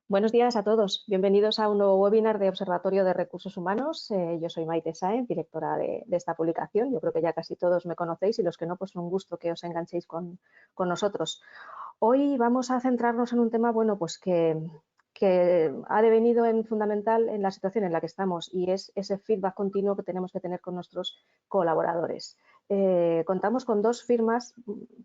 Buenos días a todos. Bienvenidos a un nuevo webinar de Observatorio de Recursos Humanos. Yo soy Maite Sáenz, directora de esta publicación. Yo creo que ya casi todos me conocéis y los que no, pues un gusto que os enganchéis con nosotros. Hoy vamos a centrarnos en un tema, bueno, pues que ha devenido en fundamental en la situación en la que estamos y es ese feedback continuo que tenemos que tener con nuestros colaboradores. Contamos con dos firmas,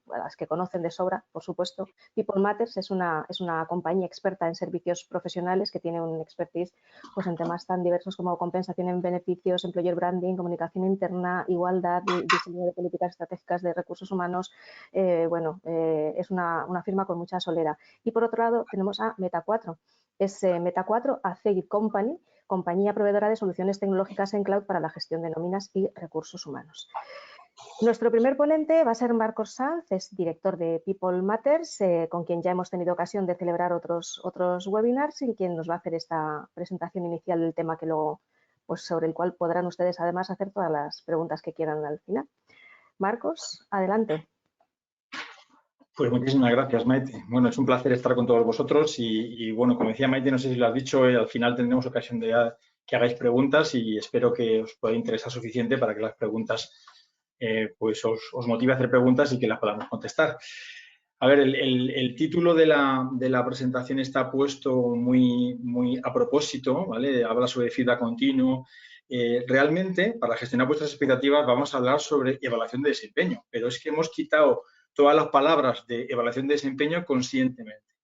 las que conocen de sobra, por supuesto. People Matters es una compañía experta en servicios profesionales que tiene un expertise pues, en temas tan diversos como compensación en beneficios, employer branding, comunicación interna, igualdad, diseño de políticas estratégicas de recursos humanos. Es una firma con mucha solera. Y por otro lado tenemos a Meta4. Es Meta4 Acegit Company, compañía proveedora de soluciones tecnológicas en cloud para la gestión de nóminas y recursos humanos. Nuestro primer ponente va a ser Marcos Sanz, es director de People Matters, con quien ya hemos tenido ocasión de celebrar otros webinars y quien nos va a hacer esta presentación inicial del tema que luego, pues sobre el cual podrán ustedes además hacer todas las preguntas que quieran al final. Marcos, adelante. Pues muchísimas gracias, Maite. Bueno, es un placer estar con todos vosotros y bueno, como decía Maite, no sé si lo has dicho, al final tendremos ocasión de que hagáis preguntas y espero que os pueda interesar suficiente para que las preguntas pues os motive a hacer preguntas y que las podamos contestar. A ver, el título de la presentación está puesto muy a propósito, ¿vale? Habla sobre feedback continuo. Realmente, para gestionar vuestras expectativas, vamos a hablar sobre evaluación de desempeño, pero es que hemos quitado todas las palabras de evaluación de desempeño conscientemente,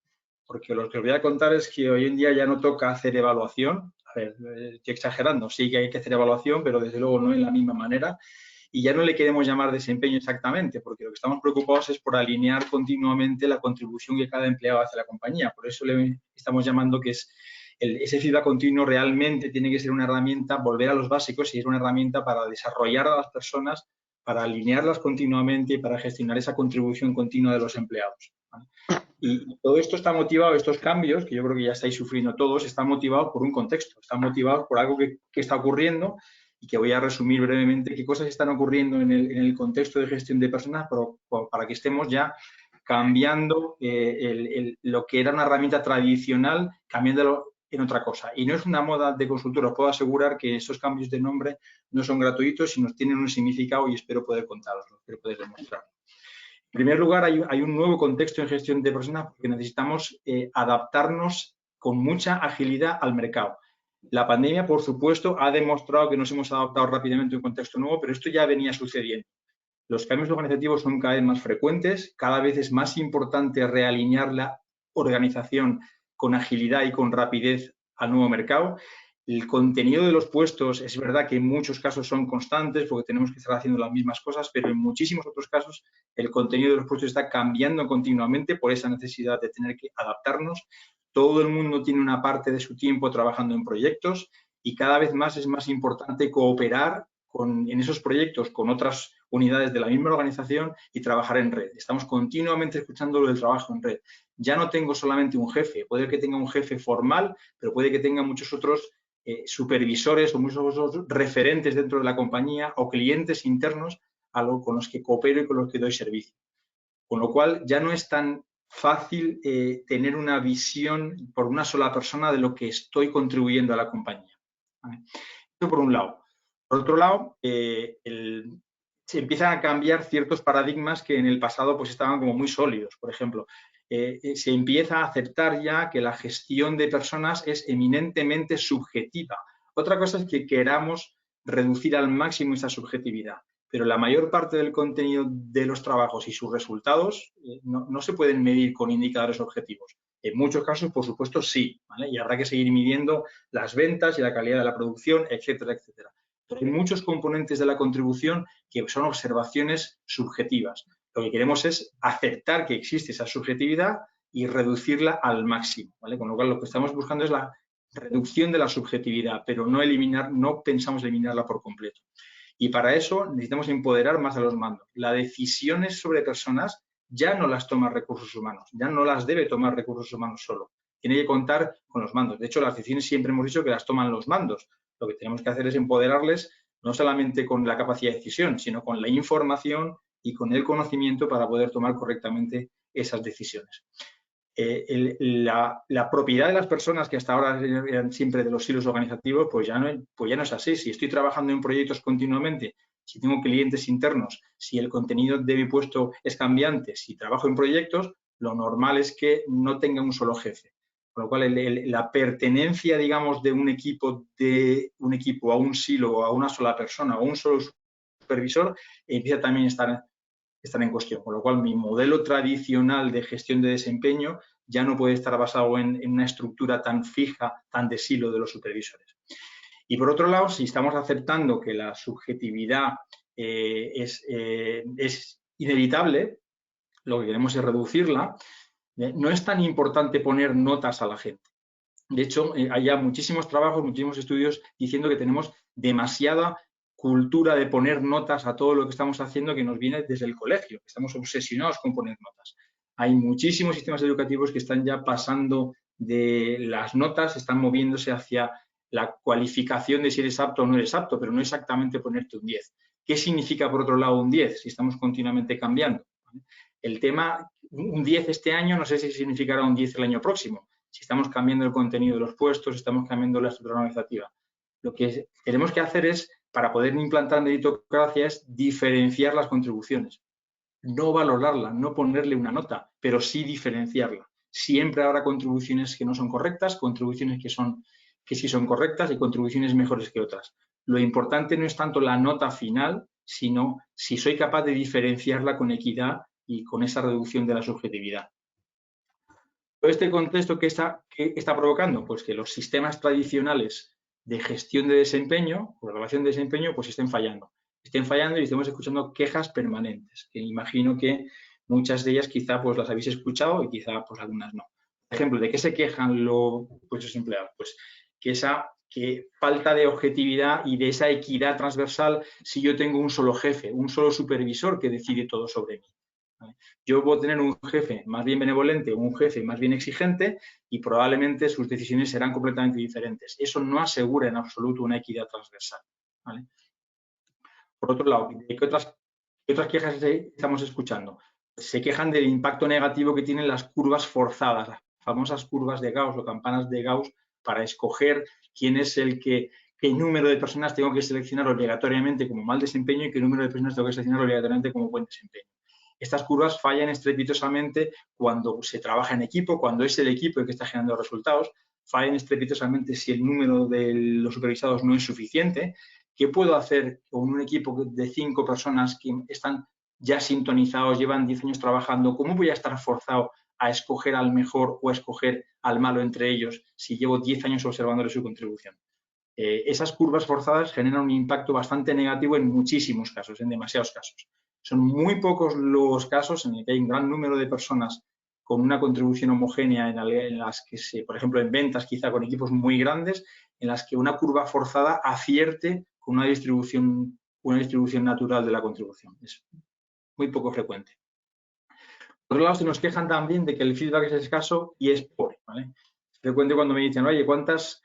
porque lo que os voy a contar es que hoy en día ya no toca hacer evaluación. A ver, estoy exagerando, sí que hay que hacer evaluación, pero desde luego no en la misma manera. Y ya no le queremos llamar desempeño exactamente, porque lo que estamos preocupados es por alinear continuamente la contribución que cada empleado hace a la compañía. Por eso le estamos llamando que es ese feedback continuo realmente tiene que ser una herramienta, volver a los básicos y es una herramienta para desarrollar a las personas, para alinearlas continuamente y para gestionar esa contribución continua de los empleados, ¿vale? Y todo esto está motivado, estos cambios, que yo creo que ya estáis sufriendo todos, están motivados por un contexto, están motivados por algo que está ocurriendo y que voy a resumir brevemente qué cosas están ocurriendo en el contexto de gestión de personas para que estemos ya cambiando lo que era una herramienta tradicional, cambiándolo en otra cosa. Y no es una moda de consultora, os puedo asegurar que esos cambios de nombre no son gratuitos, sino tienen un significado y espero poder contaroslo, espero poder demostrarlo. En primer lugar, hay un nuevo contexto en gestión de personas porque necesitamos adaptarnos con mucha agilidad al mercado. La pandemia, por supuesto, ha demostrado que nos hemos adaptado rápidamente a un contexto nuevo, pero esto ya venía sucediendo. Los cambios organizativos son cada vez más frecuentes, cada vez es más importante realinear la organización con agilidad y con rapidez al nuevo mercado. El contenido de los puestos es verdad que en muchos casos son constantes porque tenemos que estar haciendo las mismas cosas, pero en muchísimos otros casos el contenido de los puestos está cambiando continuamente por esa necesidad de tener que adaptarnos. Todo el mundo tiene una parte de su tiempo trabajando en proyectos y cada vez más es más importante cooperar en esos proyectos con otras unidades de la misma organización y trabajar en red. Estamos continuamente escuchando lo del trabajo en red. Ya no tengo solamente un jefe, puede que tenga un jefe formal, pero puede que tenga muchos otros supervisores o muchos otros referentes dentro de la compañía o clientes internos con los que coopero y con los que doy servicio. Con lo cual ya no es tan fácil tener una visión por una sola persona de lo que estoy contribuyendo a la compañía, ¿vale? Esto por un lado. Por otro lado, se empiezan a cambiar ciertos paradigmas que en el pasado pues estaban como muy sólidos. Por ejemplo, se empieza a aceptar ya que la gestión de personas es eminentemente subjetiva. Otra cosa es que queramos reducir al máximo esa subjetividad, pero la mayor parte del contenido de los trabajos y sus resultados no se pueden medir con indicadores objetivos. En muchos casos, por supuesto, sí, ¿vale? Y habrá que seguir midiendo las ventas y la calidad de la producción, etcétera, etcétera. Pero hay muchos componentes de la contribución que son observaciones subjetivas. Lo que queremos es aceptar que existe esa subjetividad y reducirla al máximo, ¿vale? Con lo cual, lo que estamos buscando es la reducción de la subjetividad, pero no pensamos eliminarla por completo. Y para eso necesitamos empoderar más a los mandos. Las decisiones sobre personas ya no las toma recursos humanos, ya no las debe tomar recursos humanos solo. Tiene que contar con los mandos. De hecho, las decisiones siempre hemos dicho que las toman los mandos. Lo que tenemos que hacer es empoderarles no solamente con la capacidad de decisión, sino con la información y con el conocimiento para poder tomar correctamente esas decisiones. la propiedad de las personas que hasta ahora eran siempre de los silos organizativos, pues ya no es así. Si estoy trabajando en proyectos continuamente, si tengo clientes internos, si el contenido de mi puesto es cambiante, si trabajo en proyectos, lo normal es que no tenga un solo jefe. Con lo cual, la pertenencia, digamos, de un equipo a un silo o a una sola persona o a un solo supervisor empieza también a estar en cuestión. Con lo cual, mi modelo tradicional de gestión de desempeño ya no puede estar basado en una estructura tan fija, tan de silo de los supervisores. Y por otro lado, si estamos aceptando que la subjetividad es inevitable, lo que queremos es reducirla, no es tan importante poner notas a la gente. De hecho, hay ya muchísimos trabajos, muchísimos estudios diciendo que tenemos demasiada cultura de poner notas a todo lo que estamos haciendo que nos viene desde el colegio. Estamos obsesionados con poner notas. Hay muchísimos sistemas educativos que están ya pasando de las notas, están moviéndose hacia la cualificación de si eres apto o no eres apto, pero no exactamente ponerte un 10. ¿Qué significa, por otro lado, un 10 si estamos continuamente cambiando? El tema, un 10 este año, no sé si significará un 10 el año próximo. Si estamos cambiando el contenido de los puestos, estamos cambiando la estructura organizativa. Lo que tenemos que hacer es, para poder implantar meritocracia, es diferenciar las contribuciones. No valorarla, no ponerle una nota, pero sí diferenciarla. Siempre habrá contribuciones que no son correctas, contribuciones que sí son correctas y contribuciones mejores que otras. Lo importante no es tanto la nota final, sino si soy capaz de diferenciarla con equidad y con esa reducción de la subjetividad. ¿Este contexto qué está provocando? Pues que los sistemas tradicionales de gestión de desempeño, o relación de desempeño, pues estén fallando. Estén fallando y estemos escuchando quejas permanentes, que imagino que muchas de ellas quizá pues las habéis escuchado y quizá pues algunas no. Por ejemplo, ¿de qué se quejan los empleados? Pues que falta de objetividad y de esa equidad transversal si yo tengo un solo jefe, un solo supervisor que decide todo sobre mí. Yo puedo tener un jefe más bien benevolente o un jefe más bien exigente y probablemente sus decisiones serán completamente diferentes. Eso no asegura en absoluto una equidad transversal. ¿Vale? Por otro lado, ¿qué otras quejas estamos escuchando? Se quejan del impacto negativo que tienen las curvas forzadas, las famosas curvas de Gauss o campanas de Gauss, para escoger quién es qué número de personas tengo que seleccionar obligatoriamente como mal desempeño y qué número de personas tengo que seleccionar obligatoriamente como buen desempeño. Estas curvas fallan estrepitosamente cuando se trabaja en equipo, cuando es el equipo el que está generando resultados, fallan estrepitosamente si el número de los supervisados no es suficiente. ¿Qué puedo hacer con un equipo de 5 personas que están ya sintonizados, llevan 10 años trabajando? ¿Cómo voy a estar forzado a escoger al mejor o a escoger al malo entre ellos si llevo 10 años observándole su contribución? Esas curvas forzadas generan un impacto bastante negativo en muchísimos casos, en demasiados casos. Son muy pocos los casos en los que hay un gran número de personas con una contribución homogénea en las que por ejemplo, en ventas, quizá con equipos muy grandes, en las que una curva forzada acierte con una distribución natural de la contribución. Es muy poco frecuente. Por otro lado, se nos quejan también de que el feedback es escaso y es pobre. ¿Vale? Es frecuente cuando me dicen, oye, ¿cuántas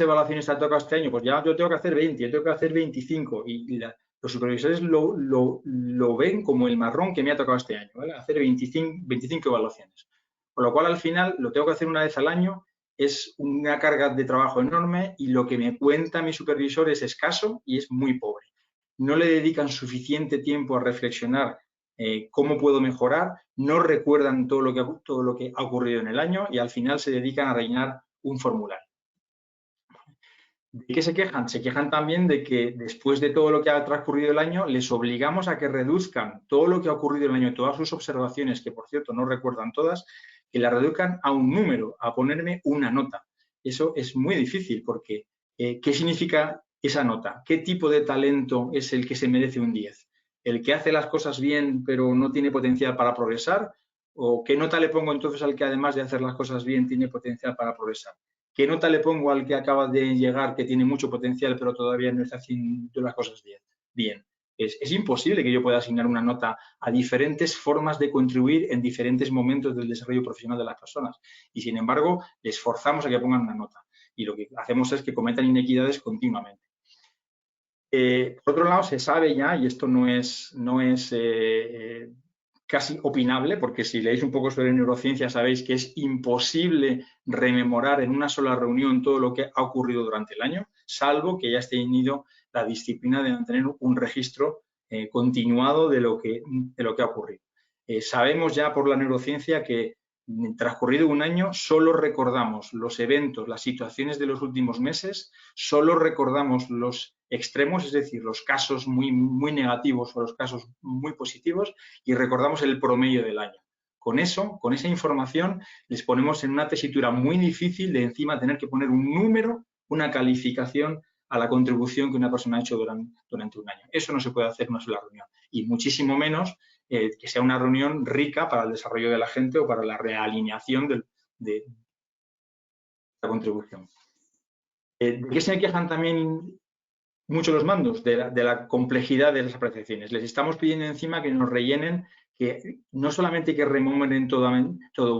evaluaciones te ha tocado este año? Pues ya yo tengo que hacer 20, yo tengo que hacer 25 y los supervisores lo ven como el marrón que me ha tocado este año, ¿vale? Hacer 25 evaluaciones. Con lo cual, al final, lo tengo que hacer una vez al año, es una carga de trabajo enorme y lo que me cuenta mi supervisor es escaso y es muy pobre. No le dedican suficiente tiempo a reflexionar cómo puedo mejorar, no recuerdan todo lo que ha ocurrido en el año y al final se dedican a rellenar un formulario. ¿De qué se quejan? Se quejan también de que después de todo lo que ha transcurrido el año les obligamos a que reduzcan todo lo que ha ocurrido el año, todas sus observaciones, que por cierto no recuerdan todas, que las reduzcan a un número, a ponerme una nota. Eso es muy difícil porque ¿qué significa esa nota? ¿Qué tipo de talento es el que se merece un 10? ¿El que hace las cosas bien pero no tiene potencial para progresar? ¿O qué nota le pongo entonces al que además de hacer las cosas bien tiene potencial para progresar? ¿Qué nota le pongo al que acaba de llegar que tiene mucho potencial pero todavía no está haciendo las cosas bien? Es imposible que yo pueda asignar una nota a diferentes formas de contribuir en diferentes momentos del desarrollo profesional de las personas. Y, sin embargo, les forzamos a que pongan una nota. Y lo que hacemos es que cometan inequidades continuamente. Por otro lado, se sabe ya, y esto no es casi opinable, porque si leéis un poco sobre neurociencia sabéis que es imposible rememorar en una sola reunión todo lo que ha ocurrido durante el año, salvo que hayas tenido la disciplina de mantener un registro continuado de lo que ha ocurrido. Sabemos ya por la neurociencia que transcurrido un año solo recordamos los eventos, las situaciones de los últimos meses, solo recordamos los extremos, es decir, los casos muy negativos o los casos muy positivos, y recordamos el promedio del año. Con eso, con esa información, les ponemos en una tesitura muy difícil de encima tener que poner un número, una calificación a la contribución que una persona ha hecho durante un año. Eso no se puede hacer en una sola reunión, y muchísimo menos que sea una reunión rica para el desarrollo de la gente o para la realineación de la contribución. ¿De qué se quejan también mucho los mandos? De la complejidad de las apreciaciones. Les estamos pidiendo encima que nos rellenen, que no solamente que rememoren todo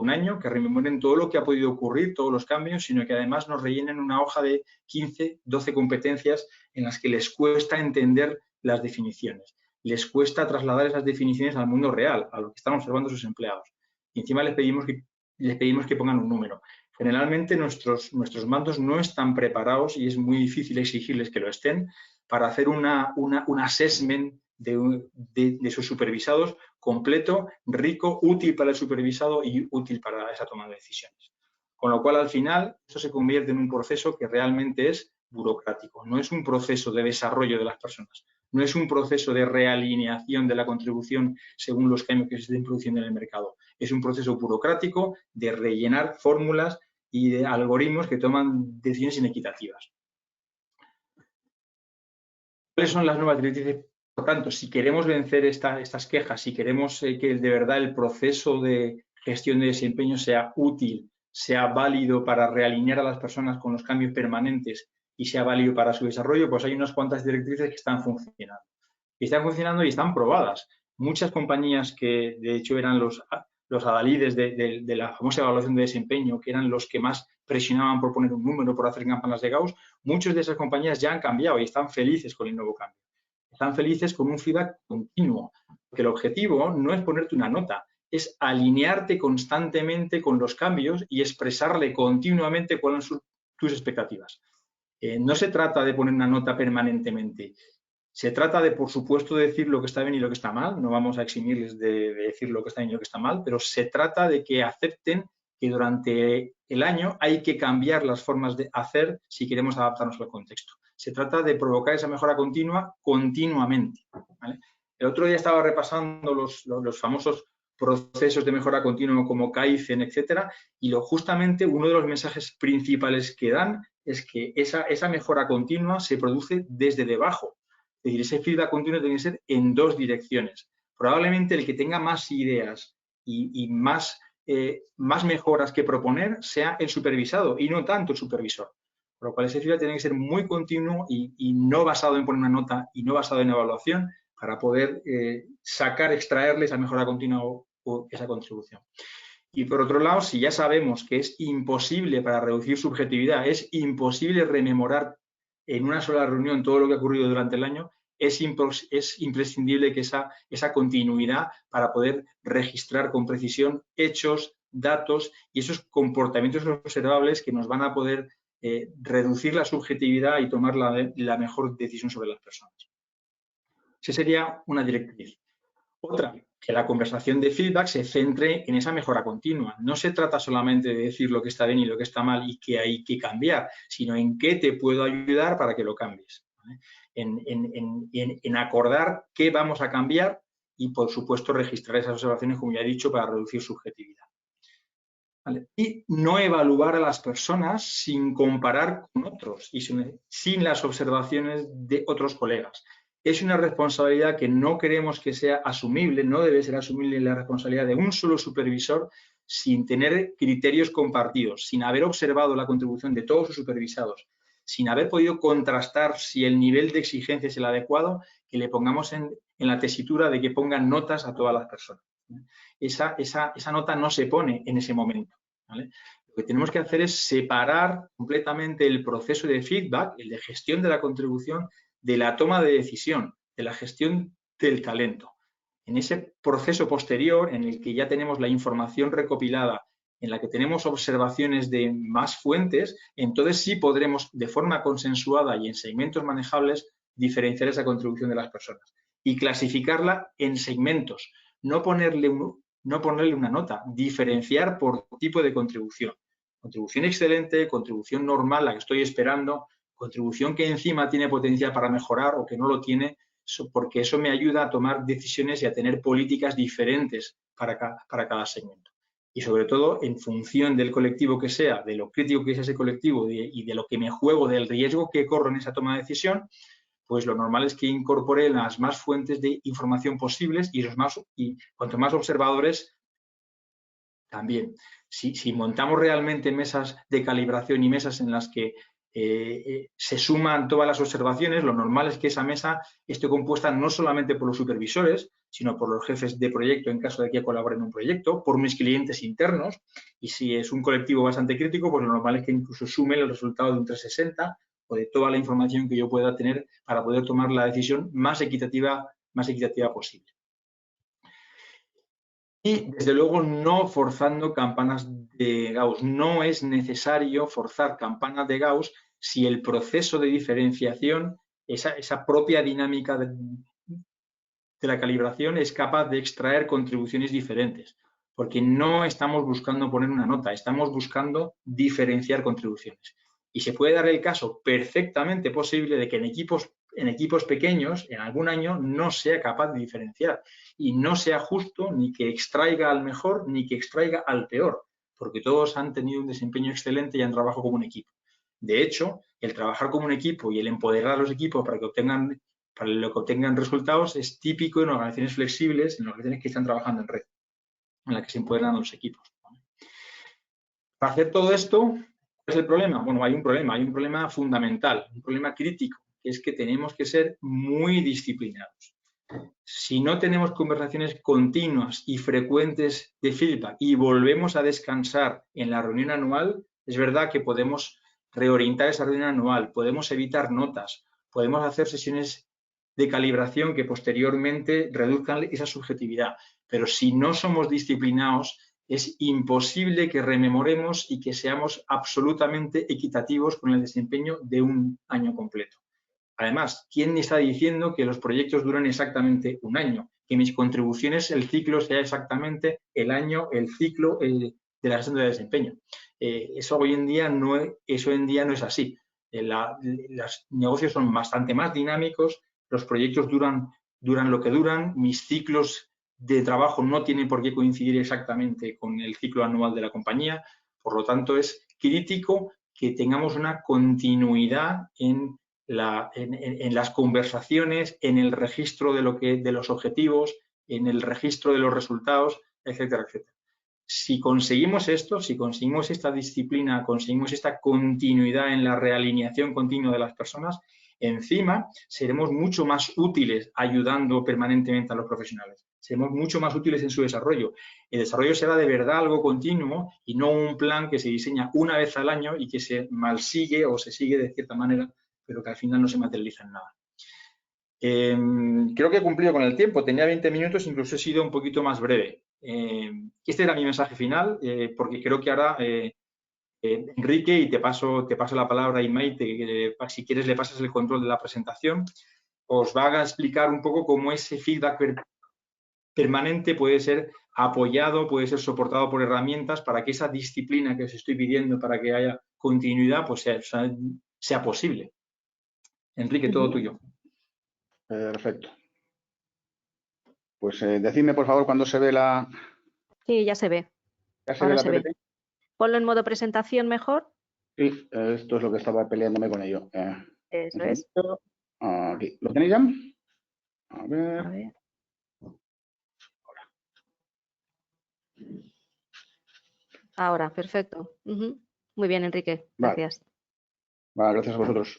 un año, que rememoren todo lo que ha podido ocurrir, todos los cambios, sino que además nos rellenen una hoja de 15, 12 competencias en las que les cuesta entender las definiciones. Les cuesta trasladar esas definiciones al mundo real, a lo que están observando sus empleados. Y encima les pedimos que pongan un número. Generalmente nuestros mandos no están preparados y es muy difícil exigirles que lo estén para hacer un assessment de sus supervisados completo, rico, útil para el supervisado y útil para esa toma de decisiones. Con lo cual, al final, esto se convierte en un proceso que realmente es burocrático. No es un proceso de desarrollo de las personas, no es un proceso de realineación de la contribución según los cambios que se estén produciendo en el mercado. Es un proceso burocrático de rellenar fórmulas y de algoritmos que toman decisiones inequitativas. ¿Cuáles son las nuevas directrices? Por tanto, si queremos vencer estas quejas, si queremos que de verdad el proceso de gestión de desempeño sea útil, sea válido para realinear a las personas con los cambios permanentes y sea válido para su desarrollo, pues hay unas cuantas directrices que están funcionando. Y están funcionando y están probadas. Muchas compañías que, de hecho, eran los adalides de la famosa evaluación de desempeño, que eran los que más presionaban por poner un número, por hacer campanas de Gauss, muchas de esas compañías ya han cambiado y están felices con el nuevo cambio. Están felices con un feedback continuo, porque el objetivo no es ponerte una nota, es alinearte constantemente con los cambios y expresarle continuamente cuáles son tus expectativas. No se trata de poner una nota permanentemente. Se trata de, por supuesto, decir lo que está bien y lo que está mal. No vamos a eximirles de decir lo que está bien y lo que está mal, pero se trata de que acepten que durante el año hay que cambiar las formas de hacer si queremos adaptarnos al contexto. Se trata de provocar esa mejora continua continuamente, ¿vale? El otro día estaba repasando los famosos procesos de mejora continua como Kaizen, etcétera, y justamente uno de los mensajes principales que dan es que esa mejora continua se produce desde debajo. Es decir, ese feedback continuo tiene que ser en dos direcciones. Probablemente el que tenga más ideas y más mejoras que proponer sea el supervisado y no tanto el supervisor. Por lo cual ese feedback tiene que ser muy continuo y no basado en poner una nota y no basado en evaluación para poder extraerle esa mejora continua o esa contribución. Y por otro lado, si ya sabemos que es imposible para reducir subjetividad, es imposible rememorar en una sola reunión todo lo que ha ocurrido durante el año, es imprescindible que esa continuidad para poder registrar con precisión hechos, datos y esos comportamientos observables que nos van a poder reducir la subjetividad y tomar la mejor decisión sobre las personas. Esa sería una directriz. Otra, que la conversación de feedback se centre en esa mejora continua. No se trata solamente de decir lo que está bien y lo que está mal y que hay que cambiar, sino en qué te puedo ayudar para que lo cambies, ¿vale? En acordar qué vamos a cambiar y, por supuesto, registrar esas observaciones, como ya he dicho, para reducir subjetividad. ¿Vale? Y no evaluar a las personas sin comparar con otros y sin las observaciones de otros colegas. Es una responsabilidad que no queremos que sea asumible, no debe ser asumible la responsabilidad de un solo supervisor sin tener criterios compartidos, sin haber observado la contribución de todos sus supervisados, sin haber podido contrastar si el nivel de exigencia es el adecuado, que le pongamos en la tesitura de que pongan notas a todas las personas. Esa nota no se pone en ese momento, ¿vale? Lo que tenemos que hacer es separar completamente el proceso de feedback, el de gestión de la contribución, de la toma de decisión, de la gestión del talento. En ese proceso posterior, en el que ya tenemos la información recopilada, en la que tenemos observaciones de más fuentes, entonces sí podremos, de forma consensuada y en segmentos manejables, diferenciar esa contribución de las personas y clasificarla en segmentos, no ponerle una nota, diferenciar por tipo de contribución. Contribución excelente, contribución normal, la que estoy esperando, contribución que encima tiene potencial para mejorar o que no lo tiene, porque eso me ayuda a tomar decisiones y a tener políticas diferentes para cada segmento. Y sobre todo, en función del colectivo que sea, de lo crítico que sea ese colectivo y de lo que me juego, del riesgo que corro en esa toma de decisión, pues lo normal es que incorpore las más fuentes de información posibles y cuanto más observadores, también. Si montamos realmente mesas de calibración y mesas en las que se suman todas las observaciones, lo normal es que esa mesa esté compuesta no solamente por los supervisores, sino por los jefes de proyecto en caso de que colaboren en un proyecto, por mis clientes internos, y si es un colectivo bastante crítico, pues lo normal es que incluso sume el resultado de un 360 o de toda la información que yo pueda tener para poder tomar la decisión más equitativa posible. Y, desde luego, no forzando campanas de Gauss. No es necesario forzar campanas de Gauss si el proceso de diferenciación, esa propia dinámica de la calibración, es capaz de extraer contribuciones diferentes. Porque no estamos buscando poner una nota, estamos buscando diferenciar contribuciones. Y se puede dar el caso perfectamente posible de que en equipos pequeños, en algún año, no sea capaz de diferenciar y no sea justo ni que extraiga al mejor ni que extraiga al peor, porque todos han tenido un desempeño excelente y han trabajado como un equipo. De hecho, el trabajar como un equipo y el empoderar a los equipos para que obtengan resultados es típico en organizaciones flexibles, en organizaciones que están trabajando en red, en las que se empoderan a los equipos. Para hacer todo esto, ¿cuál es el problema? Bueno, hay un problema fundamental, un problema crítico, que es que tenemos que ser muy disciplinados. Si no tenemos conversaciones continuas y frecuentes de feedback y volvemos a descansar en la reunión anual, es verdad que podemos reorientar esa reunión anual, podemos evitar notas, podemos hacer sesiones de calibración que posteriormente reduzcan esa subjetividad. Pero si no somos disciplinados, es imposible que rememoremos y que seamos absolutamente equitativos con el desempeño de un año completo. Además, ¿quién está diciendo que los proyectos duran exactamente un año? Que mis contribuciones, el ciclo sea exactamente el año, el ciclo de la gestión de desempeño. Eso hoy en día no es así. Los negocios son bastante más dinámicos, los proyectos duran lo que duran, mis ciclos de trabajo no tienen por qué coincidir exactamente con el ciclo anual de la compañía. Por lo tanto, es crítico que tengamos una continuidad en las conversaciones, en el registro de los objetivos, en el registro de los resultados, etcétera, etcétera. Si conseguimos esto, si conseguimos esta disciplina, conseguimos esta continuidad en la realineación continua de las personas, encima seremos mucho más útiles ayudando permanentemente a los profesionales. Seremos mucho más útiles en su desarrollo. El desarrollo será de verdad algo continuo y no un plan que se diseña una vez al año y que se malsigue o se sigue de cierta manera, pero que al final no se materializa en nada. Creo que he cumplido con el tiempo. Tenía 20 minutos, incluso he sido un poquito más breve. Este era mi mensaje final, porque creo que ahora, Enrique, y te paso la palabra, y Maite, si quieres le pasas el control de la presentación, os va a explicar un poco cómo ese feedback permanente puede ser apoyado, puede ser soportado por herramientas para que esa disciplina que os estoy pidiendo para que haya continuidad, pues sea posible. Enrique, todo tuyo. Perfecto. Pues decidme, por favor, cuándo se ve la... Sí, ya se ve. ¿Ya se ve la PPT? Ponlo en modo presentación mejor. Sí, esto es lo que estaba peleándome con ello. Eso es. Aquí. ¿Lo tenéis ya? A ver. Ahora, perfecto. Muy bien, Enrique. Gracias. Vale, gracias a vosotros.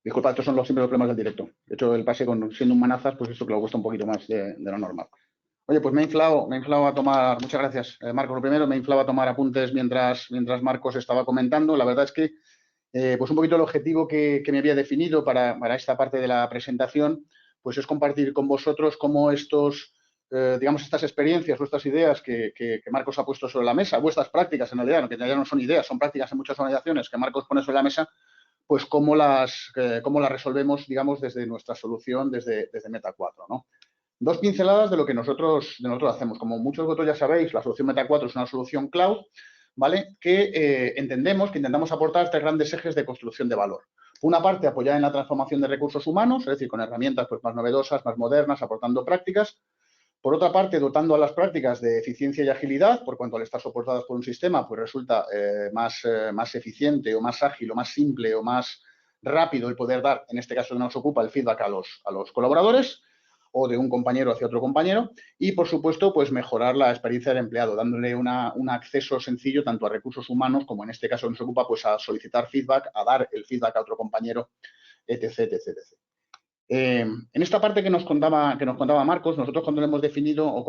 Disculpad, estos son siempre los problemas del directo. De hecho, el pase siendo un manazas, pues esto que lo cuesta un poquito más de lo normal. Oye, pues me he inflado a tomar, muchas gracias, Marcos. Lo primero, me he inflado a tomar apuntes mientras Marcos estaba comentando. La verdad es que, pues un poquito el objetivo que me había definido para esta parte de la presentación, pues es compartir con vosotros cómo estos digamos, estas experiencias o estas ideas que Marcos ha puesto sobre la mesa, vuestras prácticas en realidad, que ya no son ideas, son prácticas en muchas organizaciones que Marcos pone sobre la mesa, pues cómo las resolvemos, digamos, desde nuestra solución, desde Meta 4, ¿no? Dos pinceladas de lo que nosotros hacemos. Como muchos de vosotros ya sabéis, la solución Meta 4 es una solución cloud, ¿vale? Que entendemos que intentamos aportar 3 grandes ejes de construcción de valor. Una parte, apoyada en la transformación de recursos humanos, es decir, con herramientas pues, más novedosas, más modernas, aportando prácticas. Por otra parte, dotando a las prácticas de eficiencia y agilidad, por cuanto al estar soportadas por un sistema, pues resulta más eficiente o más ágil o más simple o más rápido el poder dar, en este caso nos ocupa el feedback a los colaboradores o de un compañero hacia otro compañero y, por supuesto, pues mejorar la experiencia del empleado, dándole un acceso sencillo tanto a recursos humanos como en este caso nos ocupa pues a solicitar feedback, a dar el feedback a otro compañero, etc., etc., etc. En esta parte que nos contaba Marcos, nosotros cuando hemos definido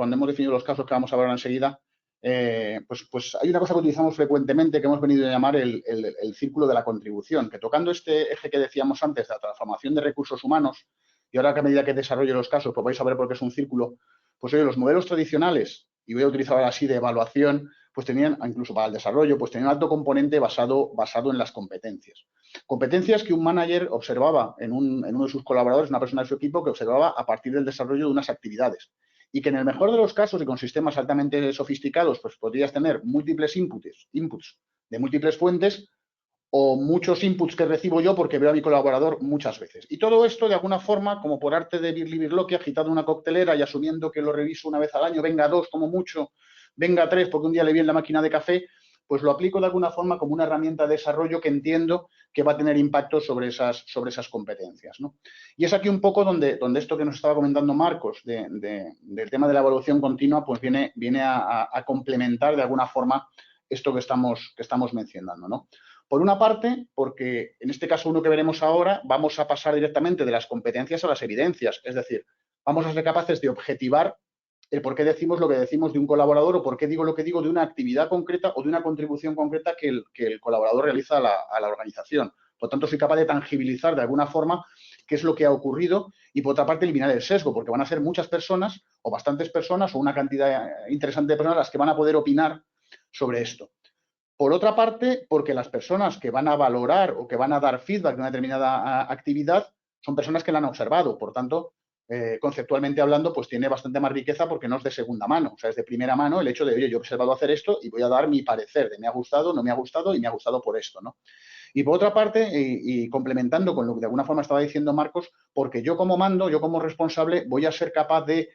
los casos que vamos a hablar enseguida, pues hay una cosa que utilizamos frecuentemente que hemos venido a llamar el círculo de la contribución, que tocando este eje que decíamos antes de la transformación de recursos humanos, y ahora que a medida que desarrollo los casos, pues vais a ver por qué es un círculo, pues oye, los modelos tradicionales, y voy a utilizar ahora así de evaluación, pues tenían, incluso para el desarrollo, pues tenían un alto componente basado en las competencias. Competencias que un manager observaba en uno de sus colaboradores, una persona de su equipo, que observaba a partir del desarrollo de unas actividades. Y que en el mejor de los casos y con sistemas altamente sofisticados, pues podrías tener múltiples inputs de múltiples fuentes o muchos inputs que recibo yo porque veo a mi colaborador muchas veces. Y todo esto, de alguna forma, como por arte de birlibirloquia, agitado en una coctelera y asumiendo que lo reviso una vez al año, venga 2 como mucho, venga 3 porque un día le vi en la máquina de café, pues lo aplico de alguna forma como una herramienta de desarrollo que entiendo que va a tener impacto sobre esas competencias, ¿no? Y es aquí un poco donde esto que nos estaba comentando Marcos, del tema de la evaluación continua, pues viene a complementar de alguna forma esto que estamos mencionando, ¿no? Por una parte, porque en este caso uno que veremos ahora, vamos a pasar directamente de las competencias a las evidencias, es decir, vamos a ser capaces de objetivar el por qué decimos lo que decimos de un colaborador o por qué digo lo que digo de una actividad concreta o de una contribución concreta que el colaborador realiza a la organización. Por tanto, soy capaz de tangibilizar de alguna forma qué es lo que ha ocurrido y, por otra parte, eliminar el sesgo, porque van a ser muchas personas o bastantes personas o una cantidad interesante de personas las que van a poder opinar sobre esto. Por otra parte, porque las personas que van a valorar o que van a dar feedback de una determinada actividad son personas que la han observado. Por tanto, conceptualmente hablando, pues tiene bastante más riqueza porque no es de segunda mano. O sea, es de primera mano el hecho de, oye, yo he observado hacer esto y voy a dar mi parecer de me ha gustado, no me ha gustado y me ha gustado por esto, ¿no? Y por otra parte, y complementando con lo que de alguna forma estaba diciendo Marcos, porque yo como mando, yo como responsable, voy a ser capaz de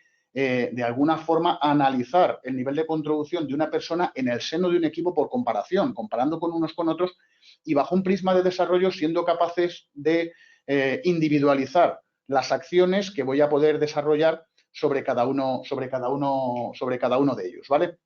alguna forma analizar el nivel de contribución de una persona en el seno de un equipo por comparación, comparando con unos con otros y bajo un prisma de desarrollo siendo capaces de individualizar las acciones que voy a poder desarrollar sobre cada uno de ellos, ¿vale?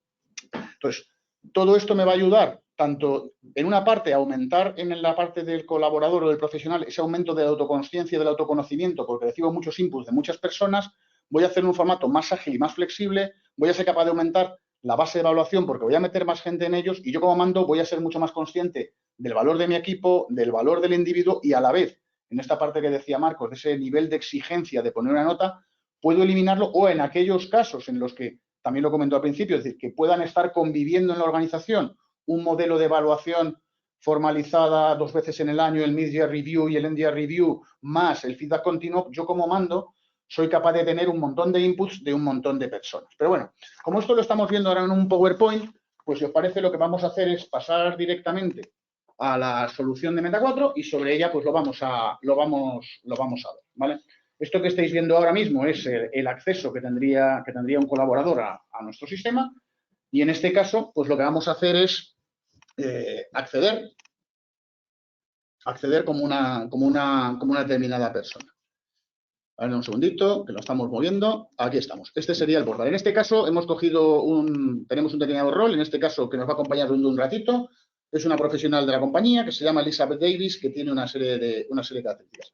Entonces, todo esto me va a ayudar tanto en una parte a aumentar en la parte del colaborador o del profesional ese aumento de la autoconsciencia y del autoconocimiento porque recibo muchos inputs de muchas personas. Voy a hacer un formato más ágil y más flexible, voy a ser capaz de aumentar la base de evaluación porque voy a meter más gente en ellos y yo como mando voy a ser mucho más consciente del valor de mi equipo, del valor del individuo y a la vez, en esta parte que decía Marcos, de ese nivel de exigencia de poner una nota, puedo eliminarlo o en aquellos casos en los que, también lo comentó al principio, es decir, que puedan estar conviviendo en la organización un modelo de evaluación formalizada 2 veces en el año, el mid-year review y el end-year review, más el feedback continuo, yo como mando soy capaz de tener un montón de inputs de un montón de personas. Pero bueno, como esto lo estamos viendo ahora en un PowerPoint, pues si os parece lo que vamos a hacer es pasar directamente a la solución de Meta 4 y sobre ella pues lo vamos a ver, ¿vale? Esto que estáis viendo ahora mismo es el acceso que tendría un colaborador a nuestro sistema y en este caso pues lo que vamos a hacer es acceder como una determinada persona. A ver, un segundito, que lo estamos moviendo. Aquí estamos. Este sería el portal. En este caso, tenemos un determinado rol, en este caso, que nos va a acompañar un ratito. Es una profesional de la compañía que se llama Elizabeth Davis, que tiene una serie de características.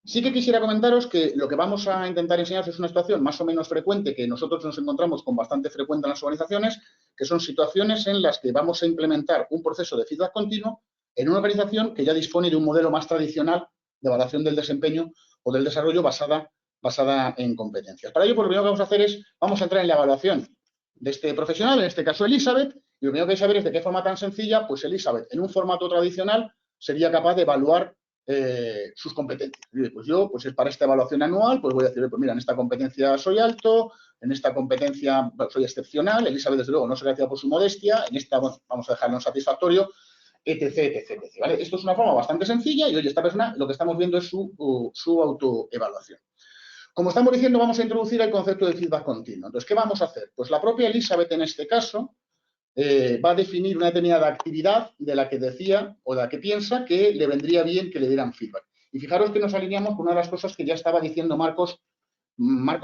Sí que quisiera comentaros que lo que vamos a intentar enseñaros es una situación más o menos frecuente que nosotros nos encontramos con bastante frecuente en las organizaciones, que son situaciones en las que vamos a implementar un proceso de feedback continuo en una organización que ya dispone de un modelo más tradicional de evaluación del desempeño o del desarrollo basada basada en competencias. Para ello, pues, lo primero que vamos a hacer es, vamos a entrar en la evaluación de este profesional, en este caso Elizabeth, y lo primero que hay que saber es de qué forma tan sencilla, pues Elizabeth, en un formato tradicional, sería capaz de evaluar sus competencias. Pues yo, pues es para esta evaluación anual, pues voy a decir, pues mira, en esta competencia soy alto, en esta competencia soy excepcional, Elizabeth, desde luego, no se gracia por su modestia, en esta vamos a dejarlo en satisfactorio, etc, etc, etc. ¿Vale? Esto es una forma bastante sencilla y, oye, esta persona lo que estamos viendo es su autoevaluación. Como estamos diciendo, vamos a introducir el concepto de feedback continuo. Entonces, ¿qué vamos a hacer? Pues la propia Elizabeth, en este caso, va a definir una determinada actividad de la que decía o de la que piensa que le vendría bien que le dieran feedback. Y fijaros que nos alineamos con una de las cosas que ya estaba diciendo Marcos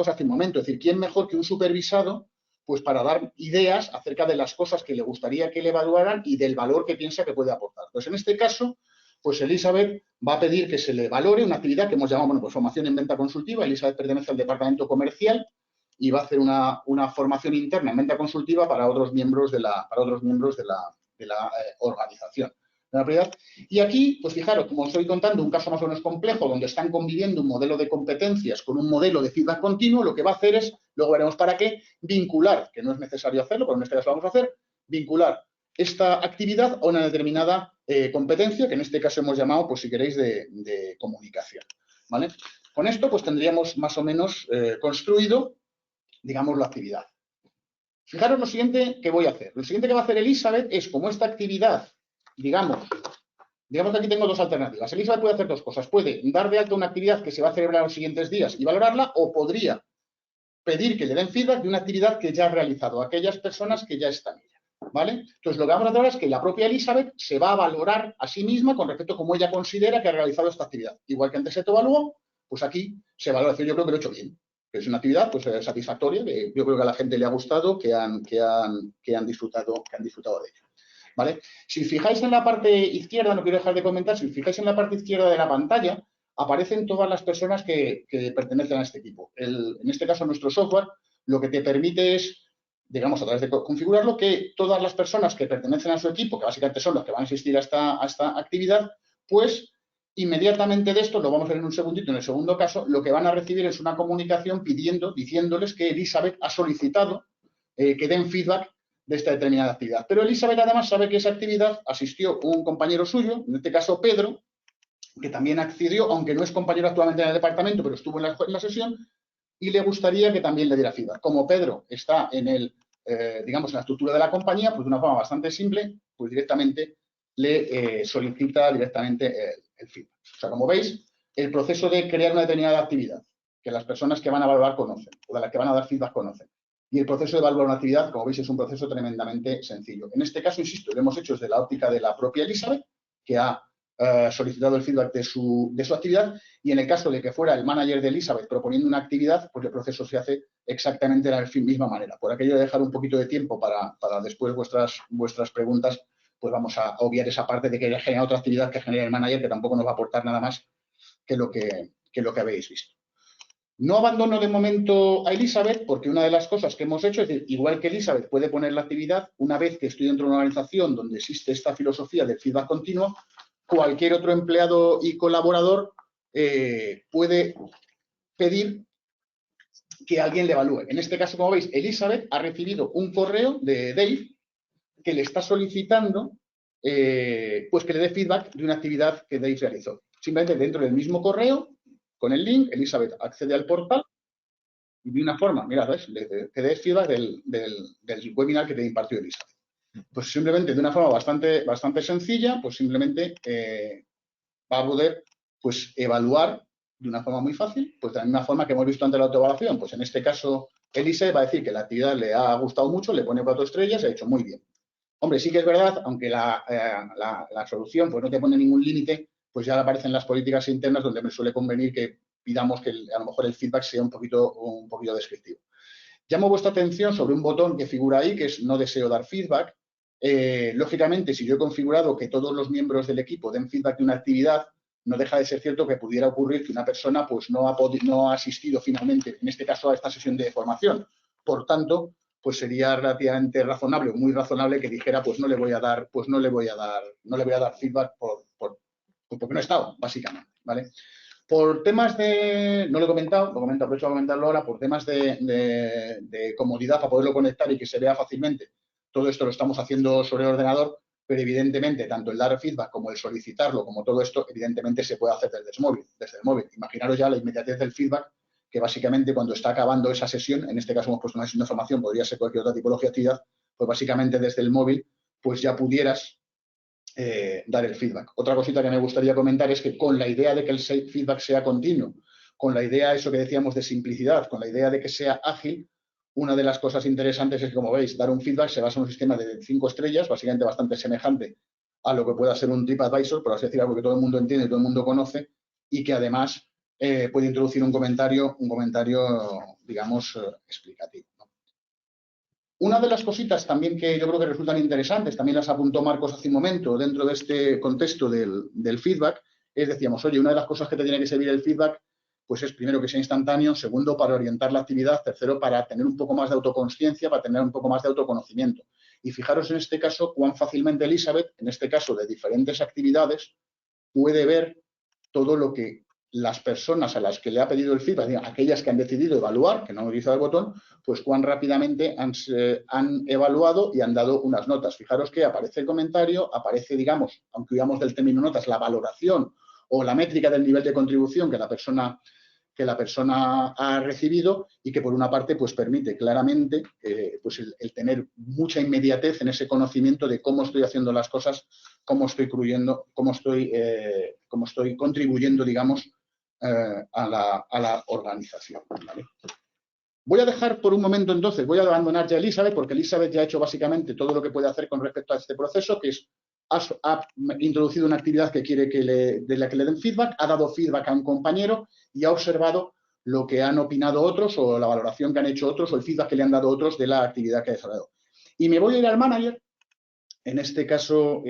hace un momento. Es decir, ¿quién mejor que un supervisado pues para dar ideas acerca de las cosas que le gustaría que le evaluaran y del valor que piensa que puede aportar? Pues en este caso, pues Elizabeth va a pedir que se le valore una actividad que hemos llamado, bueno, pues formación en venta consultiva. Elizabeth pertenece al departamento comercial y va a hacer una formación interna en venta consultiva para otros miembros de la organización. Y aquí, pues fijaros, como os estoy contando, un caso más o menos complejo donde están conviviendo un modelo de competencias con un modelo de feedback continuo, lo que va a hacer es, luego veremos para qué, vincular, que no es necesario hacerlo, pero en este caso lo vamos a hacer, vincular esta actividad a una determinada competencia, que en este caso hemos llamado, pues si queréis, de comunicación. ¿Vale? Con esto, pues tendríamos más o menos construido, digamos, la actividad. Fijaros lo siguiente que voy a hacer. Lo siguiente que va a hacer Elizabeth es, como esta actividad, digamos que aquí tengo dos alternativas. Elizabeth puede hacer dos cosas. Puede dar de alta una actividad que se va a celebrar los siguientes días y valorarla, o podría pedir que le den feedback de una actividad que ya ha realizado a aquellas personas que ya están en ella. ¿Vale? Entonces, lo que vamos a hacer ahora es que la propia Elizabeth se va a valorar a sí misma con respecto a cómo ella considera que ha realizado esta actividad. Igual que antes se te evaluó, pues aquí se valora. Yo creo que lo he hecho bien. Es una actividad pues satisfactoria, que yo creo que a la gente le ha gustado, que han disfrutado de ello. ¿Vale? Si fijáis en la parte izquierda, no quiero dejar de comentar, si fijáis en la parte izquierda de la pantalla, aparecen todas las personas que pertenecen a este equipo. En este caso, nuestro software lo que te permite es, digamos, a través de configurarlo, que todas las personas que pertenecen a su equipo, que básicamente son los que van a asistir a esta actividad, pues inmediatamente de esto, lo vamos a ver en un segundito, en el segundo caso, lo que van a recibir es una comunicación diciéndoles que Elizabeth ha solicitado que den feedback de esta determinada actividad. Pero Elizabeth además sabe que esa actividad asistió un compañero suyo, en este caso Pedro, que también accedió, aunque no es compañero actualmente en el departamento, pero estuvo en la sesión, y le gustaría que también le diera feedback. Como Pedro está digamos, en la estructura de la compañía, pues de una forma bastante simple, pues directamente le solicita directamente el feedback. O sea, como veis, el proceso de crear una determinada actividad que las personas que van a evaluar conocen, o de las que van a dar feedback conocen. Y el proceso de evaluar una actividad, como veis, es un proceso tremendamente sencillo. En este caso, insisto, lo hemos hecho desde la óptica de la propia Elizabeth, que ha solicitado el feedback de su actividad, y en el caso de que fuera el manager de Elizabeth proponiendo una actividad, pues el proceso se hace exactamente de la misma manera. Por aquello de dejar un poquito de tiempo para después vuestras preguntas, pues vamos a obviar esa parte de que haya generado otra actividad que genere el manager, que tampoco nos va a aportar nada más que lo que habéis visto. No abandono de momento a Elizabeth, porque una de las cosas que hemos hecho es decir, igual que Elizabeth puede poner la actividad, una vez que estoy dentro de una organización donde existe esta filosofía del feedback continuo, cualquier otro empleado y colaborador puede pedir que alguien le evalúe. En este caso, como veis, Elizabeth ha recibido un correo de Dave que le está solicitando pues que le dé feedback de una actividad que Dave realizó. Simplemente dentro del mismo correo, con el link, Elizabeth accede al portal y de una forma, mira, ¿ves? Te dé feedback del webinar que te impartió Elizabeth. Pues simplemente de una forma bastante sencilla, pues simplemente va a poder pues evaluar de una forma muy fácil, pues de la misma forma que hemos visto antes la autoevaluación. Pues en este caso, Elise va a decir que la actividad le ha gustado mucho, le pone 4 estrellas y ha hecho muy bien. Hombre, sí que es verdad, aunque la solución pues no te pone ningún límite, pues ya aparecen las políticas internas donde me suele convenir que pidamos que a lo mejor el feedback sea un poquito descriptivo. Llamo vuestra atención sobre un botón que figura ahí, que es no deseo dar feedback. Lógicamente, si yo he configurado que todos los miembros del equipo den feedback de una actividad, no deja de ser cierto que pudiera ocurrir que una persona pues no ha asistido finalmente, en este caso, a esta sesión de formación. Por tanto, pues sería relativamente razonable o muy razonable que dijera pues no le voy a dar feedback porque no he estado, básicamente, ¿vale? Por temas de, no lo he comentado, aprovecho a comentarlo ahora, por temas de comodidad para poderlo conectar y que se vea fácilmente. Todo esto lo estamos haciendo sobre el ordenador, pero evidentemente tanto el dar feedback como el solicitarlo, como todo esto, evidentemente se puede hacer desde el móvil. Imaginaros ya la inmediatez del feedback, que básicamente cuando está acabando esa sesión, en este caso hemos puesto una sesión de formación, podría ser cualquier otra tipología de actividad, pues básicamente desde el móvil, pues ya pudieras dar el feedback. Otra cosita que me gustaría comentar es que con la idea de que el feedback sea continuo, con la idea, eso que decíamos, de simplicidad, con la idea de que sea ágil, una de las cosas interesantes es que, como veis, dar un feedback se basa en un sistema de 5 estrellas, básicamente bastante semejante a lo que pueda ser un TripAdvisor, por así decir, algo que todo el mundo entiende y todo el mundo conoce, y que además puede introducir un comentario digamos, explicativo. Una de las cositas también que yo creo que resultan interesantes, también las apuntó Marcos hace un momento dentro de este contexto del feedback, es, decíamos, oye, una de las cosas que te tiene que servir el feedback, pues es primero que sea instantáneo, segundo, para orientar la actividad, tercero, para tener un poco más de autoconsciencia, para tener un poco más de autoconocimiento. Y fijaros en este caso cuán fácilmente Elizabeth, en este caso de diferentes actividades, puede ver todo lo que las personas a las que le ha pedido el feedback, aquellas que han decidido evaluar, que no han utilizado el botón, pues cuán rápidamente han evaluado y han dado unas notas. Fijaros que aparece el comentario, aparece, digamos, aunque huyamos del término notas, la valoración o la métrica del nivel de contribución que la persona ha recibido y que por una parte pues permite claramente pues el tener mucha inmediatez en ese conocimiento de cómo estoy haciendo las cosas, cómo estoy contribuyendo, digamos, a la organización. ¿Vale? Voy a dejar por un momento entonces, voy a abandonar ya a Elizabeth, porque Elizabeth ya ha hecho básicamente todo lo que puede hacer con respecto a este proceso, que es ha introducido una actividad que quiere de la que le den feedback, ha dado feedback a un compañero y ha observado lo que han opinado otros o la valoración que han hecho otros o el feedback que le han dado otros de la actividad que ha desarrollado. Y me voy a ir al manager, en este caso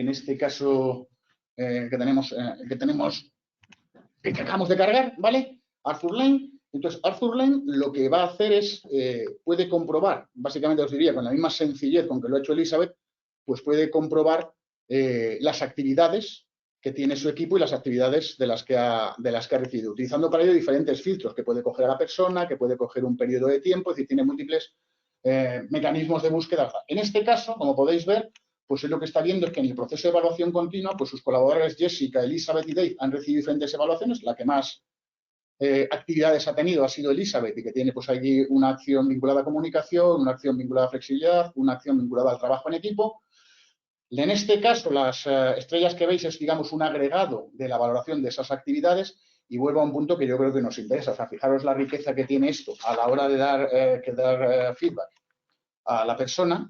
que acabamos de cargar, ¿vale? Arthur Lane. Entonces, Arthur Lane lo que va a hacer es, puede comprobar, básicamente os diría, con la misma sencillez con que lo ha hecho Elizabeth, pues puede comprobar las actividades que tiene su equipo y las actividades de las que ha recibido, utilizando para ello diferentes filtros, que puede coger a la persona, que puede coger un periodo de tiempo, es decir, tiene múltiples mecanismos de búsqueda. En este caso, como podéis ver, pues lo que está viendo es que en el proceso de evaluación continua, pues sus colaboradores Jessica, Elizabeth y Dave han recibido diferentes evaluaciones. La que más actividades ha tenido ha sido Elizabeth, y que tiene pues allí una acción vinculada a comunicación, una acción vinculada a flexibilidad, una acción vinculada al trabajo en equipo. En este caso, las estrellas que veis es, digamos, un agregado de la valoración de esas actividades, y vuelvo a un punto que yo creo que nos interesa. O sea, fijaros la riqueza que tiene esto a la hora de dar feedback a la persona,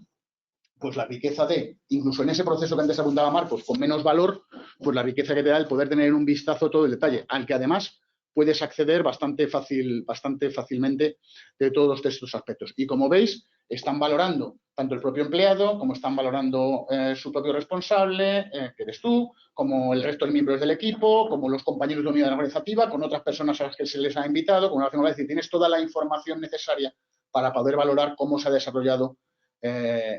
pues la riqueza incluso en ese proceso que antes apuntaba Marcos, con menos valor, pues la riqueza que te da el poder tener en un vistazo todo el detalle, al que además puedes acceder bastante fácilmente de todos estos aspectos. Y como veis, están valorando tanto el propio empleado, como están valorando su propio responsable, que eres tú, como el resto de miembros del equipo, como los compañeros de unidad organizativa, con otras personas a las que se les ha invitado, con una decir, tienes toda la información necesaria para poder valorar cómo se ha desarrollado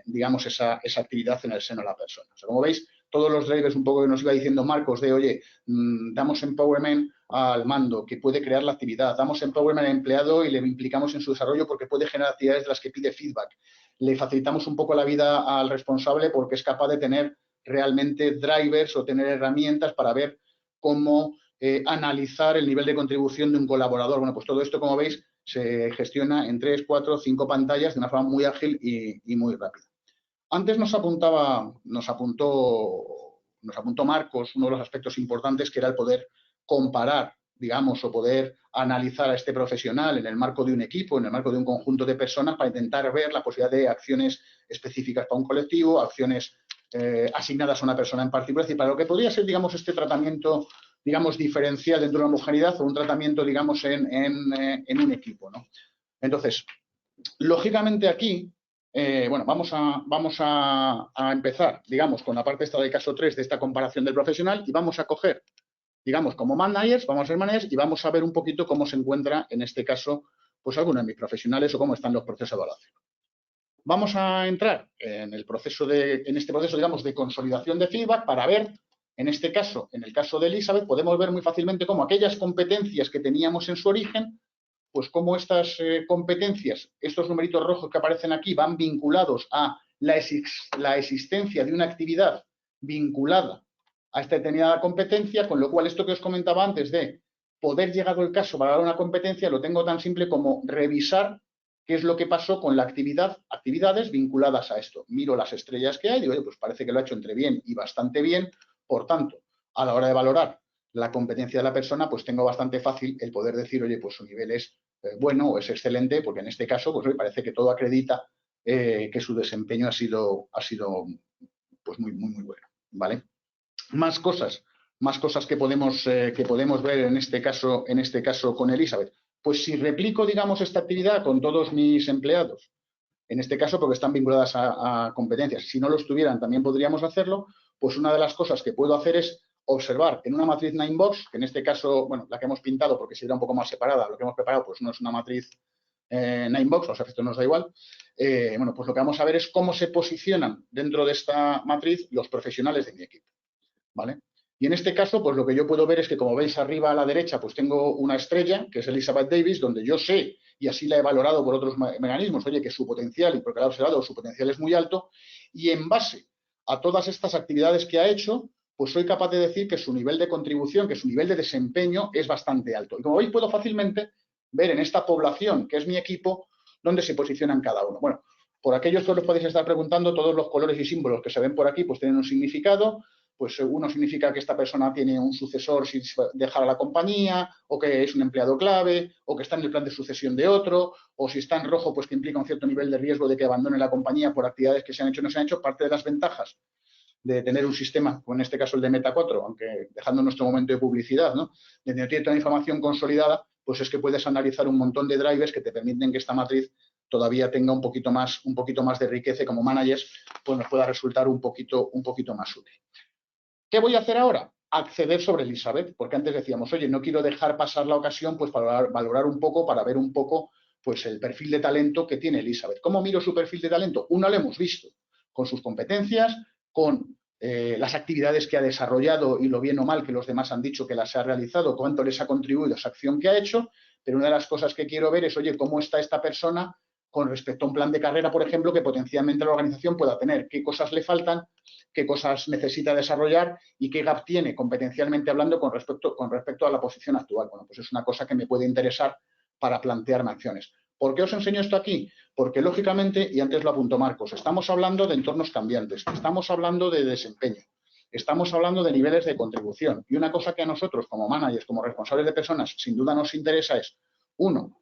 digamos, esa actividad en el seno de la persona. O sea, como veis, todos los drivers un poco que nos iba diciendo Marcos de, oye, damos empowerment al mando, que puede crear la actividad, damos empowerment al empleado y le implicamos en su desarrollo porque puede generar actividades de las que pide feedback. Le facilitamos un poco la vida al responsable porque es capaz de tener realmente drivers o tener herramientas para ver cómo analizar el nivel de contribución de un colaborador. Bueno, pues todo esto, como veis, se gestiona en 3, 4, 5 pantallas de una forma muy ágil y muy rápida. Antes nos apuntó Marcos uno de los aspectos importantes, que era el poder comparar, digamos, o poder analizar a este profesional en el marco de un equipo, en el marco de un conjunto de personas, para intentar ver la posibilidad de acciones específicas para un colectivo, acciones asignadas a una persona en particular, es decir, para lo que podría ser, digamos, este tratamiento, digamos, diferencial dentro de una homogeneidad o un tratamiento, digamos, en un equipo, ¿no? Entonces, lógicamente aquí, bueno, vamos a empezar, digamos, con la parte esta del caso 3 de esta comparación del profesional, y vamos a coger, digamos, como managers, vamos a ser managers y vamos a ver un poquito cómo se encuentra, en este caso, pues algunos de mis profesionales o cómo están los procesos de evaluación. Vamos a entrar en este proceso, digamos, de consolidación de feedback para ver, En este caso, en el caso de Elizabeth, podemos ver muy fácilmente cómo aquellas competencias que teníamos en su origen, pues cómo estas competencias, estos numeritos rojos que aparecen aquí, van vinculados a la existencia de una actividad vinculada a esta determinada competencia, con lo cual esto que os comentaba antes de poder, llegado el caso, valorar una competencia, lo tengo tan simple como revisar qué es lo que pasó con la actividades vinculadas a esto. Miro las estrellas que hay y digo, oye, pues parece que lo ha hecho entre bien y bastante bien. Por tanto, a la hora de valorar la competencia de la persona, pues tengo bastante fácil el poder decir, oye, pues su nivel es bueno o es excelente, porque en este caso, pues me parece que todo acredita que su desempeño ha sido pues muy bueno, ¿vale? Más cosas que podemos ver en este caso con Elizabeth. Pues si replico, digamos, esta actividad con todos mis empleados, en este caso porque están vinculadas a competencias, si no lo estuvieran también podríamos hacerlo, pues una de las cosas que puedo hacer es observar en una matriz 9box, que en este caso, bueno, la que hemos pintado porque sería un poco más separada, lo que hemos preparado pues no es una matriz 9box, o sea, esto nos da igual. Bueno, pues lo que vamos a ver es cómo se posicionan dentro de esta matriz los profesionales de mi equipo, ¿vale? Y en este caso, pues lo que yo puedo ver es que, como veis arriba a la derecha, pues tengo una estrella, que es Elizabeth Davis, donde yo sé, y así la he valorado por otros mecanismos, oye, que su potencial, y porque la he observado, su potencial es muy alto, y en base a todas estas actividades que ha hecho, pues soy capaz de decir que su nivel de contribución, que su nivel de desempeño es bastante alto. Y como veis, puedo fácilmente ver en esta población, que es mi equipo, dónde se posicionan cada uno. Bueno, por aquellos que os podéis estar preguntando, todos los colores y símbolos que se ven por aquí, pues tienen un significado. Pues uno significa que esta persona tiene un sucesor sin dejar a la compañía, o que es un empleado clave, o que está en el plan de sucesión de otro, o si está en rojo, pues que implica un cierto nivel de riesgo de que abandone la compañía por actividades que se han hecho o no se han hecho. Parte de las ventajas de tener un sistema, o en este caso el de Meta 4, aunque dejando nuestro momento de publicidad, ¿no?, de tener toda la información consolidada, pues es que puedes analizar un montón de drivers que te permiten que esta matriz todavía tenga un poquito más de riqueza y como managers pues nos pueda resultar un poquito más útil. ¿Qué voy a hacer ahora? Acceder sobre Elizabeth, porque antes decíamos, oye, no quiero dejar pasar la ocasión pues para valorar un poco, para ver un poco pues el perfil de talento que tiene Elizabeth. ¿Cómo miro su perfil de talento? Uno lo hemos visto, con sus competencias, con las actividades que ha desarrollado y lo bien o mal que los demás han dicho que las ha realizado, cuánto les ha contribuido esa acción que ha hecho, pero una de las cosas que quiero ver es, oye, cómo está esta persona con respecto a un plan de carrera, por ejemplo, que potencialmente la organización pueda tener, qué cosas le faltan, qué cosas necesita desarrollar y qué gap tiene competencialmente hablando con respecto a la posición actual. Bueno, pues es una cosa que me puede interesar para plantearme acciones. ¿Por qué os enseño esto aquí? Porque, lógicamente, y antes lo apuntó Marcos, estamos hablando de entornos cambiantes, estamos hablando de desempeño, estamos hablando de niveles de contribución. Y una cosa que a nosotros, como managers, como responsables de personas, sin duda nos interesa es, uno,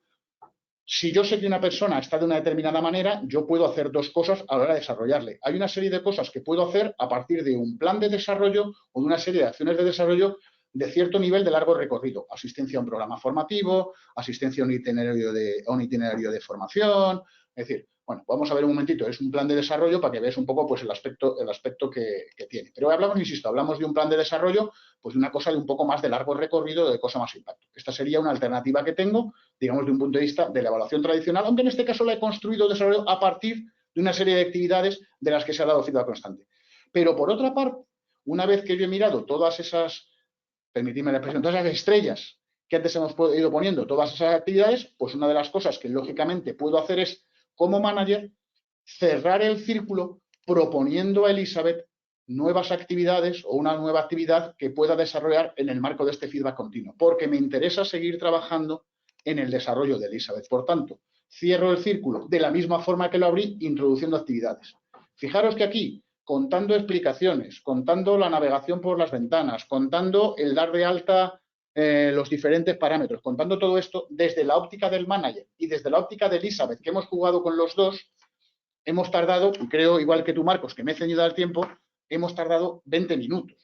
si yo sé que una persona está de una determinada manera, yo puedo hacer dos cosas a la hora de desarrollarle. Hay una serie de cosas que puedo hacer a partir de un plan de desarrollo o de una serie de acciones de desarrollo de cierto nivel de largo recorrido. Asistencia a un programa formativo, asistencia a un itinerario de formación. Es decir, bueno, vamos a ver un momentito, es un plan de desarrollo para que veáis un poco pues, el aspecto que tiene. Pero hablamos, insisto, hablamos de un plan de desarrollo, pues de una cosa de un poco más de largo recorrido, de cosa más impacto. Esta sería una alternativa que tengo, digamos, de un punto de vista de la evaluación tradicional, aunque en este caso la he construido o desarrollado a partir de una serie de actividades de las que se ha dado feedback constante. Pero, por otra parte, una vez que yo he mirado todas esas, permitidme la expresión, todas esas estrellas que antes hemos ido poniendo, todas esas actividades, pues una de las cosas que, lógicamente, puedo hacer es, como manager, cerrar el círculo proponiendo a Elizabeth nuevas actividades o una nueva actividad que pueda desarrollar en el marco de este feedback continuo, porque me interesa seguir trabajando en el desarrollo de Elizabeth. Por tanto, cierro el círculo de la misma forma que lo abrí, introduciendo actividades. Fijaros que aquí, contando explicaciones, contando la navegación por las ventanas, contando el dar de alta los diferentes parámetros, contando todo esto desde la óptica del manager y desde la óptica de Elizabeth, que hemos jugado con los dos, hemos tardado, y creo igual que tú, Marcos, que me he ceñido al tiempo, hemos tardado 20 minutos.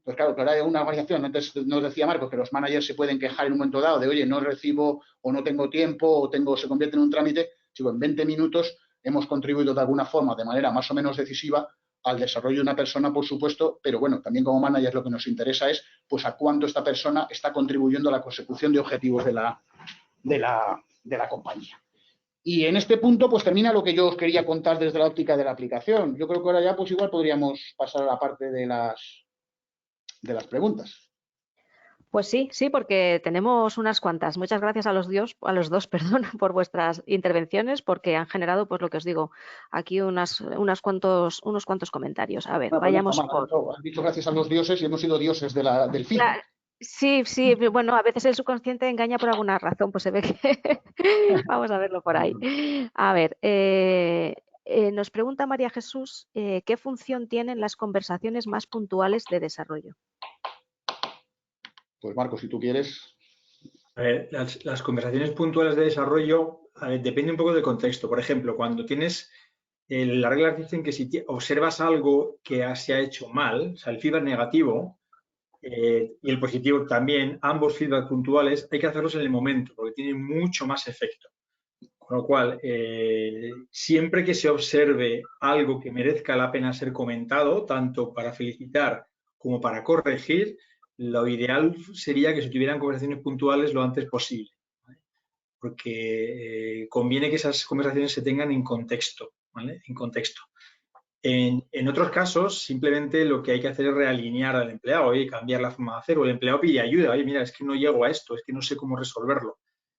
Pues claro, que ahora hay una variación. Antes nos decía Marcos que los managers se pueden quejar en un momento dado de, oye, no recibo o no tengo tiempo o se convierte en un trámite. Chico, en 20 minutos hemos contribuido de alguna forma, de manera más o menos decisiva, al desarrollo de una persona, por supuesto, pero bueno, también como managers lo que nos interesa es pues a cuánto esta persona está contribuyendo a la consecución de objetivos de la compañía. Y en este punto, pues termina lo que yo os quería contar desde la óptica de la aplicación. Yo creo que ahora ya, pues igual podríamos pasar a la parte de las las preguntas. Pues sí, porque tenemos unas cuantas. Muchas gracias a los dos, perdón, por vuestras intervenciones, porque han generado, pues lo que os digo, aquí unos cuantos comentarios. A ver, Bueno, pues no vayamos está mal. Has dicho gracias a los dioses y hemos sido dioses del feedback. Sí, bueno, a veces el subconsciente engaña por alguna razón, pues se ve que vamos a verlo por ahí. A ver, nos pregunta María Jesús, ¿qué función tienen las conversaciones más puntuales de desarrollo? Pues Marco, si tú quieres. A ver, las conversaciones puntuales de desarrollo depende un poco del contexto. Por ejemplo, cuando tienes, las reglas dicen que si observas algo que se ha hecho mal, o sea, el feedback negativo y el positivo también, ambos feedback puntuales, hay que hacerlos en el momento porque tienen mucho más efecto. Con lo cual, siempre que se observe algo que merezca la pena ser comentado, tanto para felicitar como para corregir, lo ideal sería que se tuvieran conversaciones puntuales lo antes posible, ¿vale? Porque conviene que esas conversaciones se tengan en contexto, ¿vale? En contexto. En otros casos, simplemente lo que hay que hacer es realinear al empleado y cambiar la forma de hacer. O el empleado pide ayuda. Oye, mira, es que no llego a esto, es que no sé cómo resolverlo.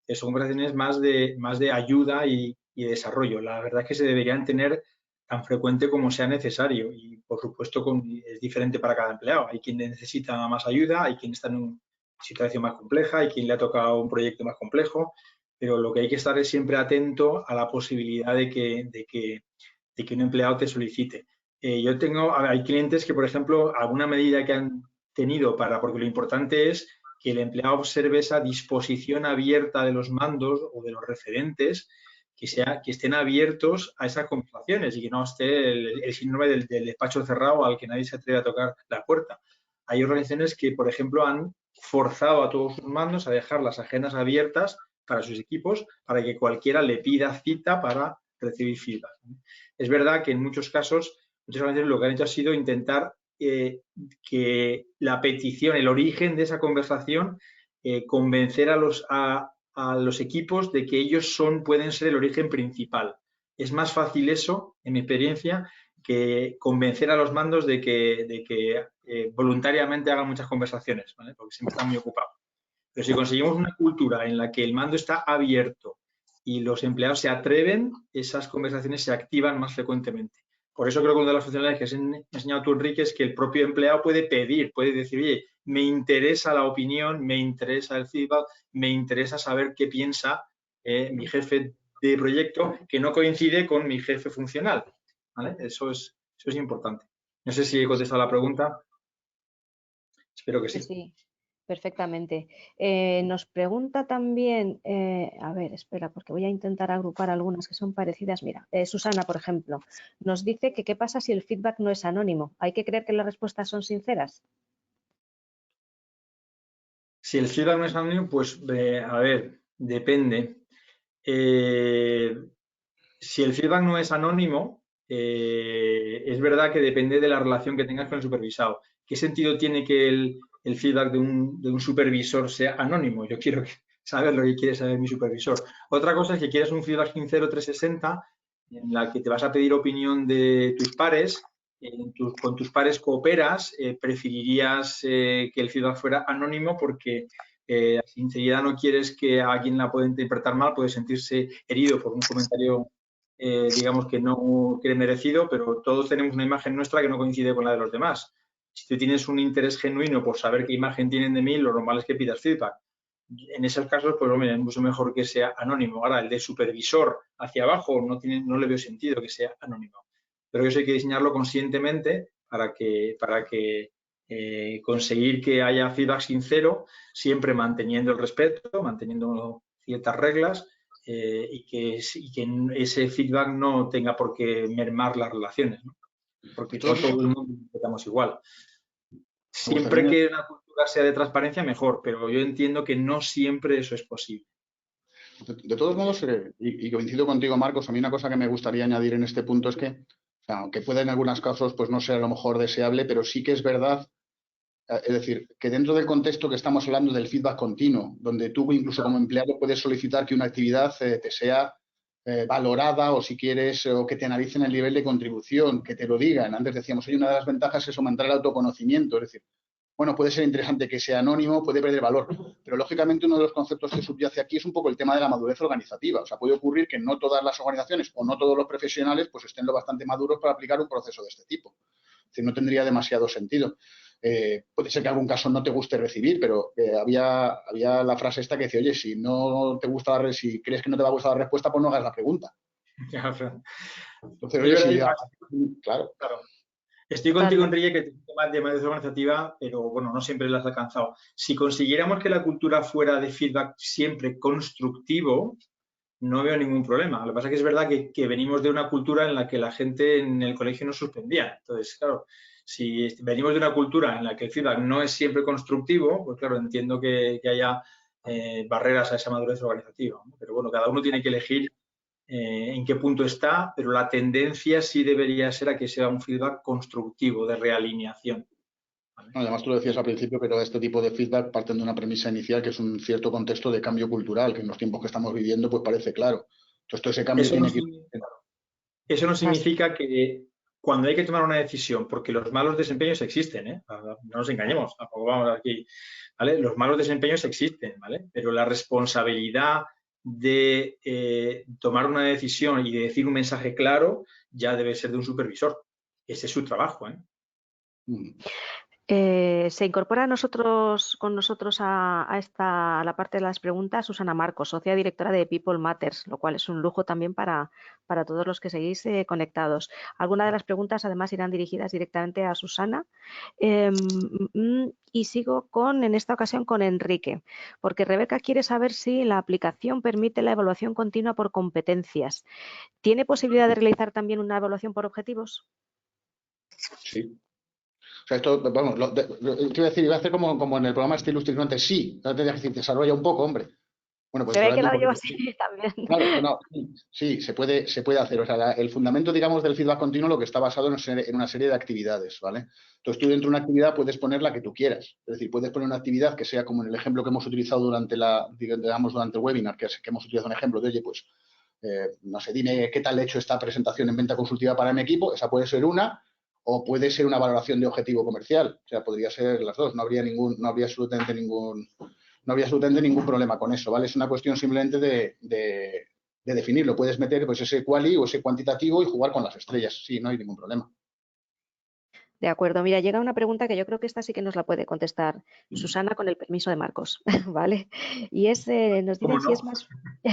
Son conversaciones más de ayuda y desarrollo. La verdad es que se deberían tener tan frecuente como sea necesario. Y, por supuesto, es diferente para cada empleado. Hay quien necesita más ayuda, hay quien está en una situación más compleja, hay quien le ha tocado un proyecto más complejo. Pero lo que hay que estar es siempre atento a la posibilidad de que un empleado te solicite. Hay clientes que, por ejemplo, alguna medida que han tenido porque lo importante es que el empleado observe esa disposición abierta de los mandos o de los referentes, que estén abiertos a esas conversaciones y que no esté el síndrome del despacho cerrado al que nadie se atreve a tocar la puerta. Hay organizaciones que, por ejemplo, han forzado a todos sus mandos a dejar las agendas abiertas para sus equipos para que cualquiera le pida cita para recibir feedback. Es verdad que en muchos casos, muchas veces lo que han hecho ha sido intentar que la petición, el origen de esa conversación, convencer a los equipos de que ellos pueden ser el origen principal. Es más fácil eso, en mi experiencia, que convencer a los mandos de que voluntariamente hagan muchas conversaciones, ¿vale? Porque siempre están muy ocupados. Pero si conseguimos una cultura en la que el mando está abierto y los empleados se atreven, esas conversaciones se activan más frecuentemente. Por eso creo que una de las funcionalidades que has enseñado tú, Enrique, es que el propio empleado puede pedir, puede decir, oye, me interesa la opinión, me interesa el feedback, me interesa saber qué piensa mi jefe de proyecto que no coincide con mi jefe funcional, ¿vale? Eso es importante. No sé si he contestado la pregunta. Espero que sí. Sí, perfectamente. Nos pregunta también, a ver, espera, porque voy a intentar agrupar algunas que son parecidas. Mira, Susana, por ejemplo, nos dice que qué pasa si el feedback no es anónimo. ¿Hay que creer que las respuestas son sinceras? Si el feedback no es anónimo, pues, a ver, depende. Si el feedback no es anónimo, es verdad que depende de la relación que tengas con el supervisado. ¿Qué sentido tiene que el feedback de un supervisor sea anónimo? Yo quiero saber lo que quiere saber mi supervisor. Otra cosa es que quieras un feedback sincero 360 en la que te vas a pedir opinión de tus pares. Con tus pares cooperas, preferirías que el feedback fuera anónimo porque la sinceridad no quieres que alguien la pueda interpretar mal, puede sentirse herido por un comentario digamos que no quiere merecido, pero todos tenemos una imagen nuestra que no coincide con la de los demás. Si tú tienes un interés genuino por saber qué imagen tienen de mí, lo normal es que pidas feedback. En esos casos, pues hombre, es mucho mejor que sea anónimo. Ahora, el de supervisor hacia abajo no le veo sentido que sea anónimo. Pero eso hay que diseñarlo conscientemente para que conseguir que haya feedback sincero, siempre manteniendo el respeto, manteniendo ciertas reglas y que ese feedback no tenga por qué mermar las relaciones, ¿no? Porque no todo el mundo interpretamos igual. Siempre que una cultura sea de transparencia, mejor, pero yo entiendo que no siempre eso es posible. De todos modos, y coincido contigo, Marcos, a mí una cosa que me gustaría añadir en este punto es que, o sea, aunque pueda en algunos casos pues no ser a lo mejor deseable, pero sí que es verdad, es decir, que dentro del contexto que estamos hablando del feedback continuo, donde tú incluso como empleado puedes solicitar que una actividad te sea valorada o si quieres, o que te analicen el nivel de contribución, que te lo digan. Antes decíamos, oye, una de las ventajas es aumentar el autoconocimiento, es decir, bueno, puede ser interesante que sea anónimo, puede perder valor. Pero, lógicamente, uno de los conceptos que subyace aquí es un poco el tema de la madurez organizativa. O sea, puede ocurrir que no todas las organizaciones o no todos los profesionales pues estén lo bastante maduros para aplicar un proceso de este tipo. Es decir, no tendría demasiado sentido. Puede ser que en algún caso no te guste recibir, pero había la frase esta que decía, oye, si no te gusta, si crees que no te va a gustar la respuesta, pues no hagas la pregunta. Entonces, oye, sí, claro. Estoy contigo, Enrique, que te tema de madurez organizativa, pero bueno, no siempre lo has alcanzado. Si consiguiéramos que la cultura fuera de feedback siempre constructivo, no veo ningún problema. Lo que pasa es que es verdad que venimos de una cultura en la que la gente en el colegio nos suspendía. Entonces, claro, si venimos de una cultura en la que el feedback no es siempre constructivo, pues claro, entiendo que haya barreras a esa madurez organizativa, ¿no? Pero bueno, cada uno tiene que elegir en qué punto está, pero la tendencia sí debería ser a que sea un feedback constructivo, de realineación. ¿Vale? Además, tú lo decías al principio, pero este tipo de feedback parten de una premisa inicial que es un cierto contexto de cambio cultural, que en los tiempos que estamos viviendo pues parece claro. Entonces, todo ese cambio Eso no significa que cuando hay que tomar una decisión, porque los malos desempeños existen, ¿eh? No nos engañemos, tampoco vamos aquí, ¿vale? Los malos desempeños existen, ¿vale? Pero la responsabilidad de tomar una decisión y de decir un mensaje claro ya debe ser de un supervisor. Ese es su trabajo, ¿eh? Se incorpora con nosotros a la parte de las preguntas Susana Marcos, socia directora de People Matters, lo cual es un lujo también para todos los que seguís conectados. Algunas de las preguntas además irán dirigidas directamente a Susana. Y sigo en esta ocasión con Enrique, porque Rebeca quiere saber si la aplicación permite la evaluación continua por competencias. ¿Tiene posibilidad de realizar también una evaluación por objetivos? Sí. O sea, esto, vamos, te iba a decir, iba a hacer como en el programa este ilustrante, sí, no tendrías que decir, desarrolla un poco, hombre. Bueno, pues Se ve que lo llevo así también. Claro, no, sí, se puede hacer. O sea, el fundamento, digamos, del feedback continuo lo que está basado en una serie de actividades, ¿vale? Entonces, tú dentro de una actividad puedes poner la que tú quieras. Es decir, puedes poner una actividad que sea como en el ejemplo que hemos utilizado durante durante el webinar, que hemos utilizado un ejemplo de, oye, pues, no sé, dime qué tal he hecho esta presentación en venta consultiva para mi equipo. Esa puede ser una, o puede ser una valoración de objetivo comercial. O sea, podría ser las dos. No habría absolutamente ningún problema con eso, ¿vale? Es una cuestión simplemente de definirlo. Puedes meter pues ese quali o ese cuantitativo y jugar con las estrellas. Sí, no hay ningún problema. De acuerdo. Mira, llega una pregunta que yo creo que esta sí que nos la puede contestar Susana con el permiso de Marcos, ¿vale? Y nos dice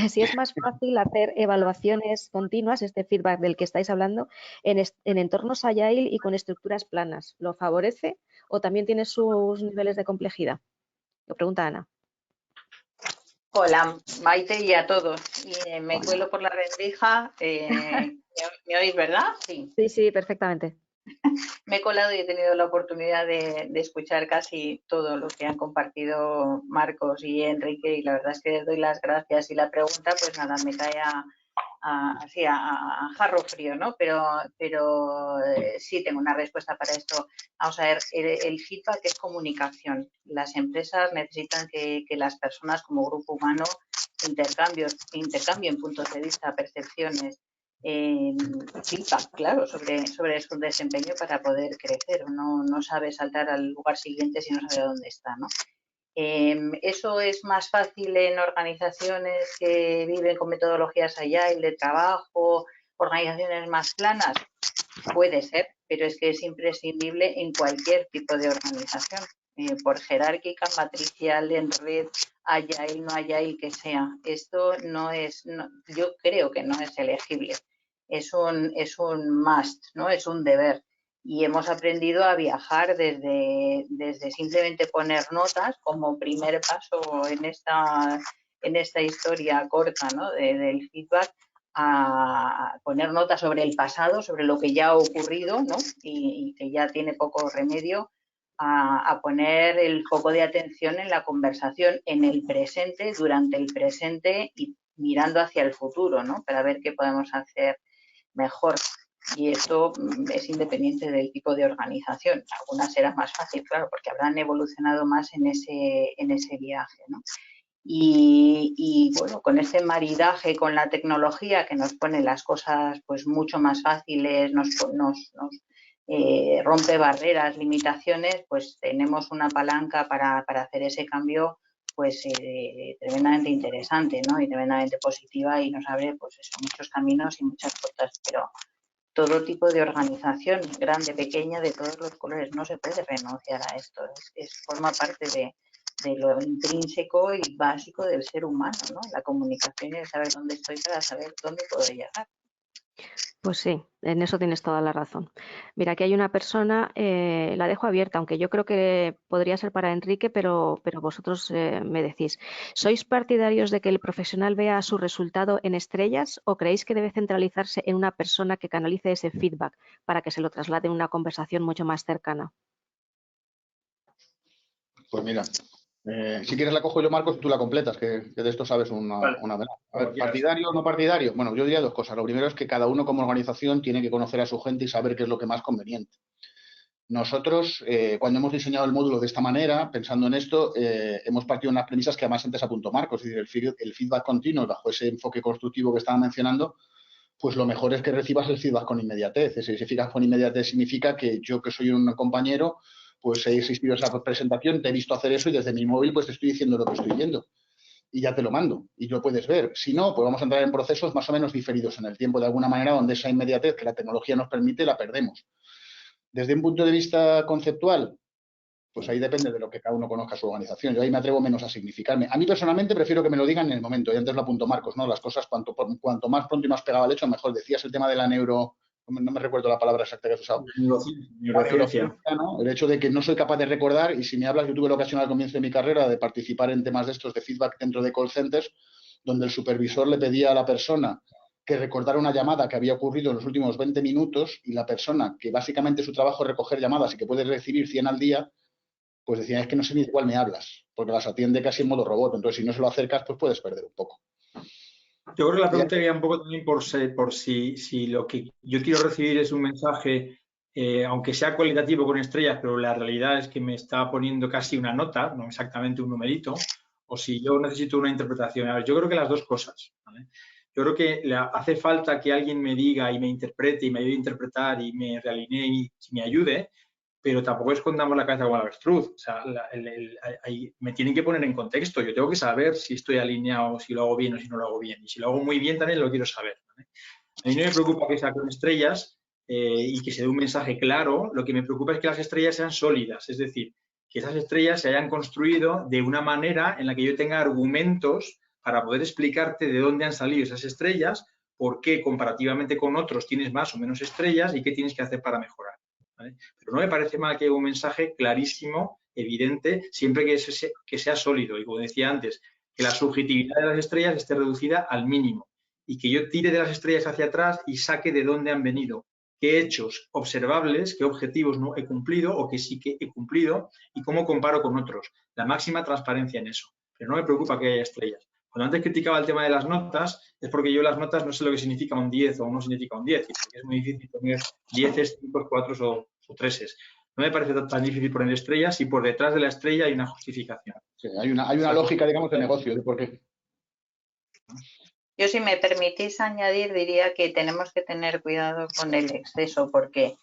si es más fácil hacer evaluaciones continuas, este feedback del que estáis hablando, en entornos agile y con estructuras planas. ¿Lo favorece o también tiene sus niveles de complejidad? Lo pregunta Ana. Hola, Maite, y a todos. Me cuelo por la rendija. ¿Me oís, verdad? Sí. Sí, perfectamente. Me he colado y he tenido la oportunidad de escuchar casi todo lo que han compartido Marcos y Enrique, y la verdad es que les doy las gracias. Y la pregunta, pues nada, me cae así a jarro frío, ¿no? Pero sí tengo una respuesta para esto. Vamos a ver, el feedback es comunicación. Las empresas necesitan que las personas como grupo humano intercambien puntos de vista, percepciones, feedback, claro, sobre su desempeño para poder crecer. No sabe saltar al lugar siguiente si no sabe dónde está, ¿no? Eso es más fácil en organizaciones que viven con metodologías agile de trabajo, organizaciones más planas. Puede ser, pero es que es imprescindible en cualquier tipo de organización, por jerárquica, matricial, en red, agile, no agile, que sea. Esto yo creo que no es elegible. Es un must, ¿no? Es un deber. Y hemos aprendido a viajar desde simplemente poner notas como primer paso en esta historia corta, ¿no? del feedback, a poner notas sobre el pasado, sobre lo que ya ha ocurrido, ¿no? y que ya tiene poco remedio, a poner el foco de atención en la conversación, en el presente, durante el presente y mirando hacia el futuro, ¿no? Para ver qué podemos hacer mejor. Y esto es independiente del tipo de organización. Algunas será más fácil, claro, porque habrán evolucionado más en ese viaje, ¿no? Y bueno, con este maridaje con la tecnología que nos pone las cosas pues mucho más fáciles, nos rompe barreras, limitaciones, pues tenemos una palanca para hacer ese cambio pues tremendamente interesante, ¿no? Y tremendamente positiva, y nos abre pues eso, muchos caminos y muchas puertas, pero todo tipo de organización, grande, pequeña, de todos los colores, no se puede renunciar a esto, forma parte de lo intrínseco y básico del ser humano, ¿no? La comunicación y el saber dónde estoy para saber dónde puedo llegar. Pues sí, en eso tienes toda la razón. Mira, aquí hay una persona, la dejo abierta, aunque yo creo que podría ser para Enrique, pero vosotros me decís, ¿sois partidarios de que el profesional vea su resultado en estrellas o creéis que debe centralizarse en una persona que canalice ese feedback para que se lo traslade en una conversación mucho más cercana? Pues mira, si quieres la cojo yo, Marcos, y tú la completas, que de esto sabes una vez. A ver, ¿partidario o no partidario? Bueno, yo diría dos cosas. Lo primero es que cada uno como organización tiene que conocer a su gente y saber qué es lo que más conveniente. Nosotros, cuando hemos diseñado el módulo de esta manera, pensando en esto, hemos partido de unas premisas que además antes apuntó Marcos, es decir, el feedback continuo, bajo ese enfoque constructivo que estaba mencionando, pues lo mejor es que recibas el feedback con inmediatez. Ese feedback con inmediatez significa que yo, que soy un compañero, pues he asistido a esa presentación, te he visto hacer eso y desde mi móvil pues te estoy diciendo lo que estoy viendo y ya te lo mando y lo puedes ver. Si no, pues vamos a entrar en procesos más o menos diferidos en el tiempo, de alguna manera, donde esa inmediatez que la tecnología nos permite la perdemos. Desde un punto de vista conceptual, pues ahí depende de lo que cada uno conozca su organización. Yo ahí me atrevo menos a significarme. A mí personalmente prefiero que me lo digan en el momento, y antes lo apuntó Marcos, ¿no? Las cosas cuanto más pronto y más pegado al hecho, mejor. Decías el tema de la no me recuerdo la palabra exacta que has usado. Neurociencia. ¿No? El hecho de que no soy capaz de recordar, y si me hablas, yo tuve la ocasión al comienzo de mi carrera de participar en temas de estos de feedback dentro de call centers, donde el supervisor le pedía a la persona que recordara una llamada que había ocurrido en los últimos 20 minutos y la persona, que básicamente su trabajo es recoger llamadas y que puede recibir 100 al día, pues decía, es que no sé ni de cuál me hablas, porque las atiende casi en modo robot. Entonces, si no se lo acercas, pues puedes perder un poco. Yo creo que la pregunta iría un poco también por si lo que yo quiero recibir es un mensaje, aunque sea cualitativo con estrellas, pero la realidad es que me está poniendo casi una nota, no exactamente un numerito, o si yo necesito una interpretación. A ver, yo creo que las dos cosas, ¿vale? Yo creo que hace falta que alguien me diga y me interprete y me ayude a interpretar y me realinee y me ayude, pero tampoco escondamos la cabeza con el avestruz. O sea, me tienen que poner en contexto. Yo tengo que saber si estoy alineado, si lo hago bien o si no lo hago bien. Y si lo hago muy bien también lo quiero saber, ¿vale? A mí no me preocupa que sea con estrellas y que se dé un mensaje claro. Lo que me preocupa es que las estrellas sean sólidas. Es decir, que esas estrellas se hayan construido de una manera en la que yo tenga argumentos para poder explicarte de dónde han salido esas estrellas, por qué comparativamente con otros tienes más o menos estrellas y qué tienes que hacer para mejorar, ¿vale? Pero no me parece mal que haya un mensaje clarísimo, evidente, siempre que sea sólido. Y como decía antes, que la subjetividad de las estrellas esté reducida al mínimo y que yo tire de las estrellas hacia atrás y saque de dónde han venido, qué hechos observables, qué objetivos no he cumplido o que sí que he cumplido y cómo comparo con otros. La máxima transparencia en eso. Pero no me preocupa que haya estrellas. Cuando antes criticaba el tema de las notas, es porque yo las notas no sé lo que significa un 10 o no significa un 10, y porque es muy difícil poner 10, 5, 4 o 3. No me parece tan difícil poner estrellas y por detrás de la estrella hay una justificación. Sí, hay una lógica, digamos, de negocio, de por qué. Yo, si me permitís añadir, diría que tenemos que tener cuidado con el exceso, porque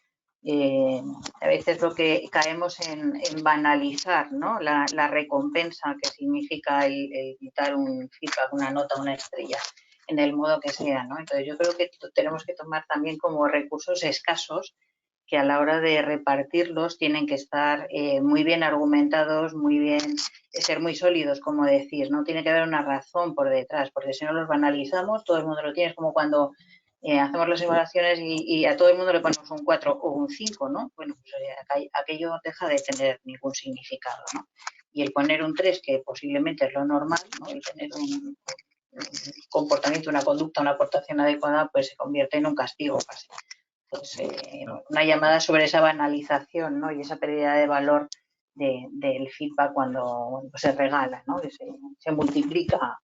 a veces lo que caemos en banalizar, ¿no? La recompensa que significa el quitar un feedback, una nota, una estrella, en el modo que sea, ¿no? Entonces yo creo que tenemos que tomar también como recursos escasos, que a la hora de repartirlos tienen que estar muy bien argumentados, muy bien, ser muy sólidos, como decís, ¿no? Tiene que haber una razón por detrás, porque si no los banalizamos, todo el mundo lo tiene. Es como cuando hacemos las evaluaciones y a todo el mundo le ponemos un 4 o un 5, ¿no? Bueno, pues aquello deja de tener ningún significado, ¿no? Y el poner un 3, que posiblemente es lo normal, ¿no? El tener un comportamiento, una conducta, una aportación adecuada, pues se convierte en un castigo casi. Pues, una llamada sobre esa banalización, ¿no? Y esa pérdida de valor del feedback cuando se regala, ¿no? Que se multiplica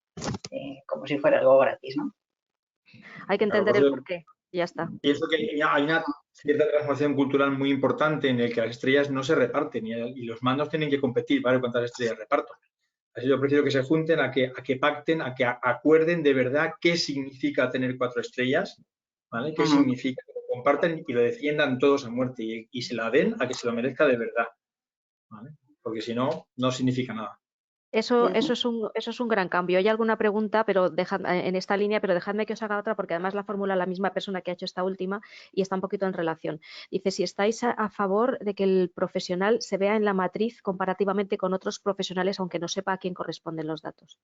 como si fuera algo gratis, ¿no? Hay que entender el porqué y ya está. Pienso que hay una cierta transformación cultural muy importante en el que las estrellas no se reparten y los mandos tienen que competir para ver cuántas estrellas reparto. Así yo prefiero que se junten, a que pacten, a que acuerden de verdad qué significa tener 4 estrellas, ¿vale? ¿Qué significa compartan y lo defiendan todos a muerte y se la den a que se lo merezca de verdad, ¿vale? Porque si no, no significa nada. Eso es un gran cambio. Hay alguna pregunta en esta línea, pero dejadme que os haga otra porque además la formula la misma persona que ha hecho esta última y está un poquito en relación. Dice, si estáis a favor de que el profesional se vea en la matriz comparativamente con otros profesionales, aunque no sepa a quién corresponden los datos.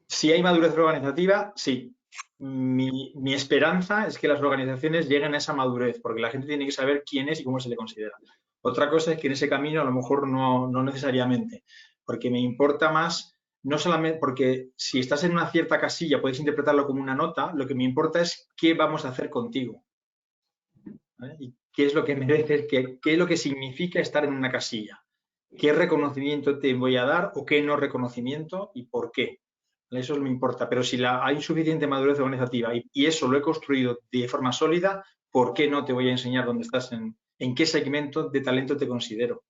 Si hay madurez organizativa, sí. Mi esperanza es que las organizaciones lleguen a esa madurez, porque la gente tiene que saber quién es y cómo se le considera. Otra cosa es que en ese camino a lo mejor no necesariamente, porque me importa más, no solamente porque si estás en una cierta casilla puedes interpretarlo como una nota, lo que me importa es qué vamos a hacer contigo, ¿vale? Y qué es lo que mereces, qué es lo que significa estar en una casilla, qué reconocimiento te voy a dar o qué no reconocimiento y por qué. Eso me importa, pero si hay suficiente madurez organizativa y eso lo he construido de forma sólida, ¿por qué no te voy a enseñar dónde estás, en qué segmento de talento te considero?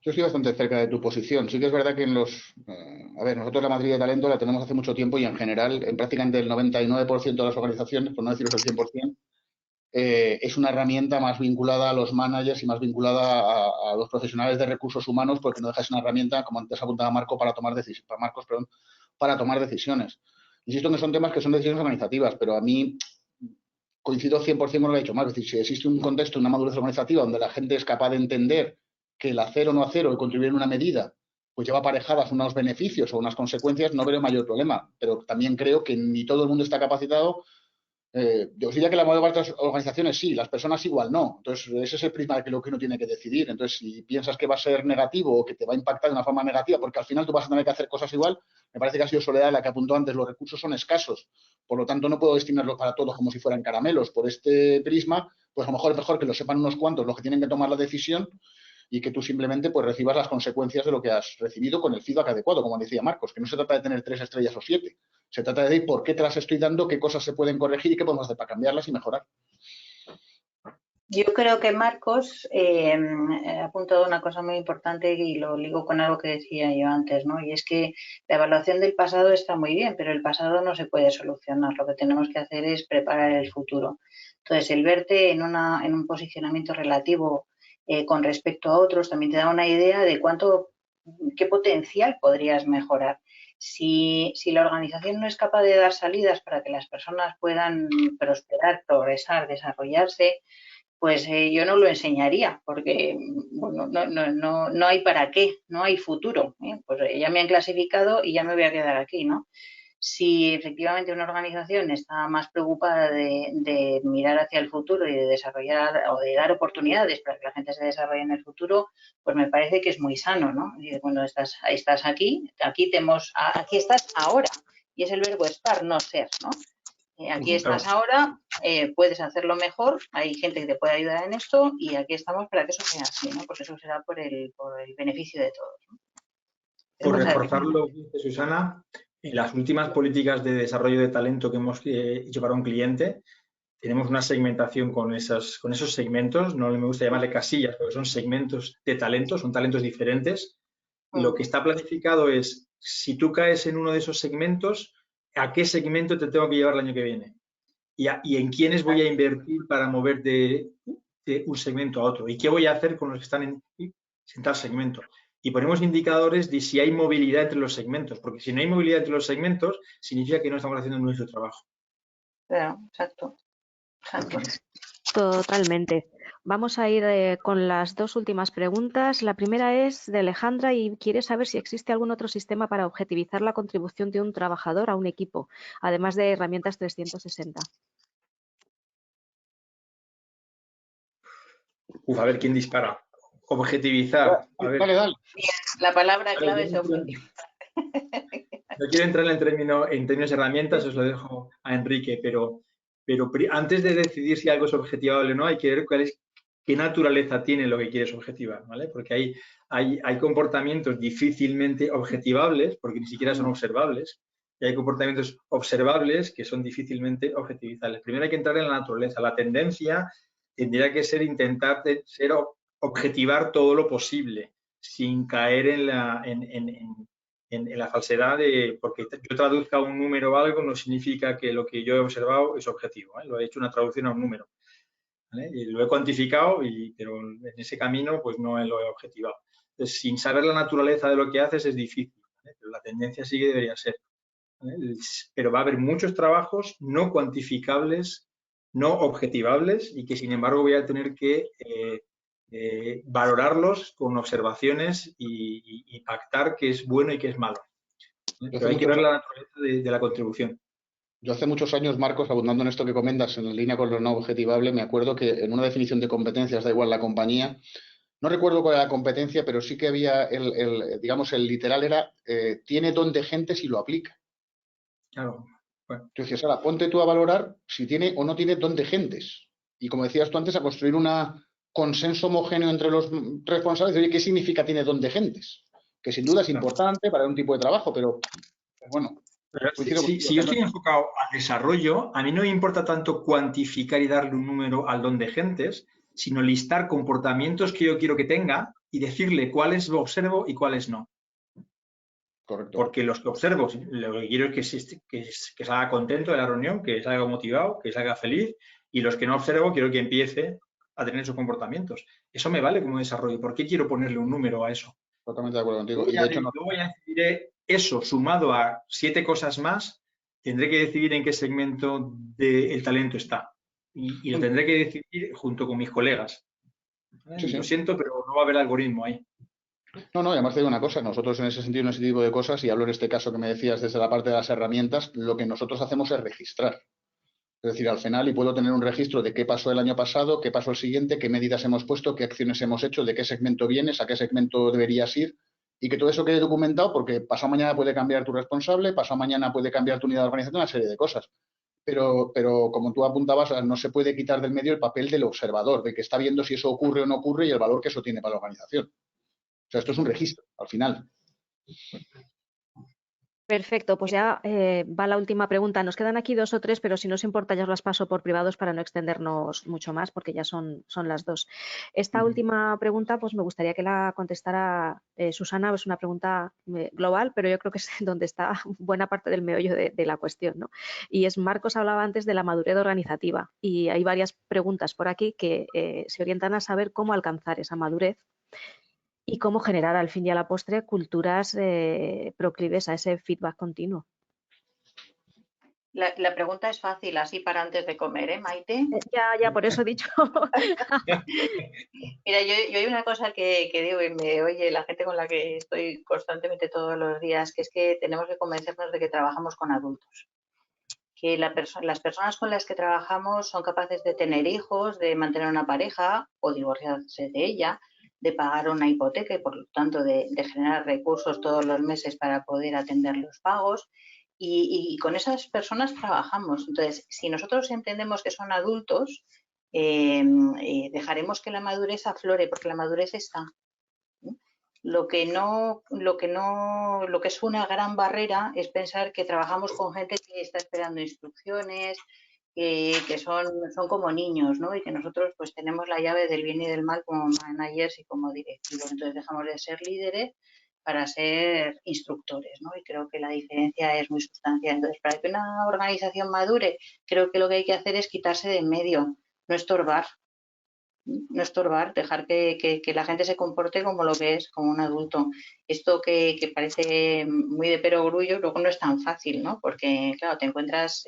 Yo estoy bastante cerca de tu posición. Sí que es verdad que a ver, nosotros la matriz de talento la tenemos hace mucho tiempo y en general, en prácticamente el 99% de las organizaciones, por no deciros el 100%, es una herramienta más vinculada a los managers y más vinculada a los profesionales de recursos humanos, porque no deja de ser una herramienta, como antes apuntaba Marco, para tomar decisiones. Insisto en que son temas que son decisiones organizativas, pero a mí coincido 100% con lo que ha dicho Marco. Es decir, si existe un contexto, una madurez organizativa donde la gente es capaz de entender que el hacer o no hacer o el contribuir en una medida pues lleva aparejadas unos beneficios o unas consecuencias, no veo mayor problema. Pero también creo que ni todo el mundo está capacitado. Yo os diría que la mayoría de las organizaciones sí, las personas igual no. Entonces, ese es el prisma de lo que uno tiene que decidir. Entonces, si piensas que va a ser negativo o que te va a impactar de una forma negativa, porque al final tú vas a tener que hacer cosas igual, me parece que ha sido Soledad la que apuntó antes, los recursos son escasos. Por lo tanto, no puedo destinarlos para todos como si fueran caramelos. Por este prisma, pues a lo mejor es mejor que lo sepan unos cuantos los que tienen que tomar la decisión y que tú simplemente pues recibas las consecuencias de lo que has recibido con el feedback adecuado, como decía Marcos, que no se trata de tener 3 estrellas o 7. Se trata de decir por qué te las estoy dando, qué cosas se pueden corregir y qué podemos hacer para cambiarlas y mejorar. Yo creo que Marcos ha apuntado una cosa muy importante y lo ligo con algo que decía yo antes, ¿no? Y es que la evaluación del pasado está muy bien, pero el pasado no se puede solucionar. Lo que tenemos que hacer es preparar el futuro. Entonces, el verte en un posicionamiento relativo con respecto a otros también te da una idea de qué potencial podrías mejorar. Si la organización no es capaz de dar salidas para que las personas puedan prosperar, progresar, desarrollarse, pues yo no lo enseñaría porque bueno, no hay para qué, no hay futuro. Pues ya me han clasificado y ya me voy a quedar aquí, ¿no? Si efectivamente una organización está más preocupada de mirar hacia el futuro y de desarrollar o de dar oportunidades para que la gente se desarrolle en el futuro, pues me parece que es muy sano, ¿no? Y cuando estás aquí estás ahora. Y es el verbo estar, no ser, ¿no? Aquí estás ahora, puedes hacerlo mejor, hay gente que te puede ayudar en esto y aquí estamos para que eso sea así, ¿no? Porque eso será por el beneficio de todos, ¿no? Por reforzar lo que dice Susana, en las últimas políticas de desarrollo de talento que hemos hecho para un cliente, tenemos una segmentación con esos segmentos, no me gusta llamarle casillas, porque son segmentos de talento, son talentos diferentes. Lo que está planificado es, si tú caes en uno de esos segmentos, ¿a qué segmento te tengo que llevar el año que viene? Y en quiénes voy a invertir para mover de un segmento a otro. ¿Y qué voy a hacer con los que están en tal segmento? Y ponemos indicadores de si hay movilidad entre los segmentos, porque si no hay movilidad entre los segmentos, significa que no estamos haciendo nuestro trabajo. Claro, exacto. Totalmente. Vamos a ir con las dos últimas preguntas. La primera es de Alejandra y quiere saber si existe algún otro sistema para objetivizar la contribución de un trabajador a un equipo, además de herramientas 360. A ver quién dispara. Objetivizar. A ver. Dale. La palabra clave es objetivizar. No quiero entrar en términos de herramientas, os lo dejo a Enrique, pero antes de decidir si algo es objetivable o no, hay que ver qué naturaleza tiene lo que quieres objetivar, ¿vale? Porque hay comportamientos difícilmente objetivables, porque ni siquiera son observables, y hay comportamientos observables que son difícilmente objetivizables. Primero hay que entrar en la naturaleza. La tendencia tendría que ser intentar objetivar todo lo posible, sin caer en en la falsedad de porque yo traduzca un número o algo no significa que lo que yo he observado es objetivo, ¿eh? Lo he hecho una traducción a un número, ¿vale? Y lo he cuantificado, pero en ese camino pues no lo he objetivado. Entonces, sin saber la naturaleza de lo que haces es difícil, ¿vale? Pero la tendencia sí que debería ser, ¿vale? Pero va a haber muchos trabajos no cuantificables, no objetivables y que sin embargo voy a tener que valorarlos con observaciones y pactar qué es bueno y qué es malo. Pero hay que ver la naturaleza de la contribución. Yo hace muchos años, Marcos, abundando en esto que comentas, en línea con lo no objetivable, me acuerdo que en una definición de competencias, da igual la compañía, no recuerdo cuál era la competencia, pero sí que había, digamos, el literal era, tiene don de gente si lo aplica. Claro. Bueno. Tú decías, ahora, ponte tú a valorar si tiene o no tiene don de gentes. Y como decías tú antes, a construir un consenso homogéneo entre los responsables de, oye, ¿qué significa tiene don de gentes? Que sin duda es importante para un tipo de trabajo, pero bueno. Pero si yo estoy enfocado al desarrollo, a mí no me importa tanto cuantificar y darle un número al don de gentes, sino listar comportamientos que yo quiero que tenga y decirle cuáles observo y cuáles no. Correcto. Porque los que observo, lo que quiero es que salga contento de la reunión, que salga motivado, que salga feliz, y los que no observo quiero que empiece a tener esos comportamientos. Eso me vale como desarrollo. ¿Por qué quiero ponerle un número a eso? Totalmente de acuerdo contigo. Luego ya decidiré eso sumado a 7 cosas más, tendré que decidir en qué segmento del talento está. Y lo tendré que decidir junto con mis colegas. Sí, sí. Lo siento, pero no va a haber algoritmo ahí. No, además te digo una cosa, nosotros en ese sentido, en ese tipo de cosas, y hablo en este caso que me decías desde la parte de las herramientas, lo que nosotros hacemos es registrar. Es decir, al final, y puedo tener un registro de qué pasó el año pasado, qué pasó el siguiente, qué medidas hemos puesto, qué acciones hemos hecho, de qué segmento vienes, a qué segmento deberías ir, y que todo eso quede documentado porque pasado mañana puede cambiar tu responsable, pasado mañana puede cambiar tu unidad de organización, una serie de cosas. Pero como tú apuntabas, no se puede quitar del medio el papel del observador, de que está viendo si eso ocurre o no ocurre y el valor que eso tiene para la organización. O sea, esto es un registro, al final. Perfecto, pues ya va la última pregunta. Nos quedan aquí 2 o 3, pero si no os importa ya os las paso por privados para no extendernos mucho más, porque ya son las 2. Esta última pregunta, pues me gustaría que la contestara Susana. Es una pregunta global, pero yo creo que es donde está buena parte del meollo de la cuestión, ¿no? Y es, Marcos hablaba antes de la madurez organizativa y hay varias preguntas por aquí que se orientan a saber cómo alcanzar esa madurez y cómo generar al fin y a la postre culturas proclives a ese feedback continuo. La pregunta es fácil, así para antes de comer, ¿eh, Maite? Ya, por eso he dicho. Mira, yo hay una cosa que digo y me oye la gente con la que estoy constantemente todos los días, que es que tenemos que convencernos de que trabajamos con adultos. Que las personas con las que trabajamos son capaces de tener hijos, de mantener una pareja o divorciarse de ella, de pagar una hipoteca y por lo tanto de generar recursos todos los meses para poder atender los pagos. Y con esas personas trabajamos. Entonces, si nosotros entendemos que son adultos, dejaremos que la madurez aflore, porque la madurez está. Lo que es una gran barrera es pensar que trabajamos con gente que está esperando instrucciones, que son como niños, ¿no? Y que nosotros pues tenemos la llave del bien y del mal como managers y como directivos. Entonces dejamos de ser líderes para ser instructores, ¿no? Y creo que la diferencia es muy sustancial. Entonces, para que una organización madure, creo que lo que hay que hacer es quitarse de en medio, no estorbar. No estorbar, dejar que la gente se comporte como lo que es, como un adulto. Esto que parece muy de perogrullo, luego no es tan fácil, ¿no? Porque, claro, te encuentras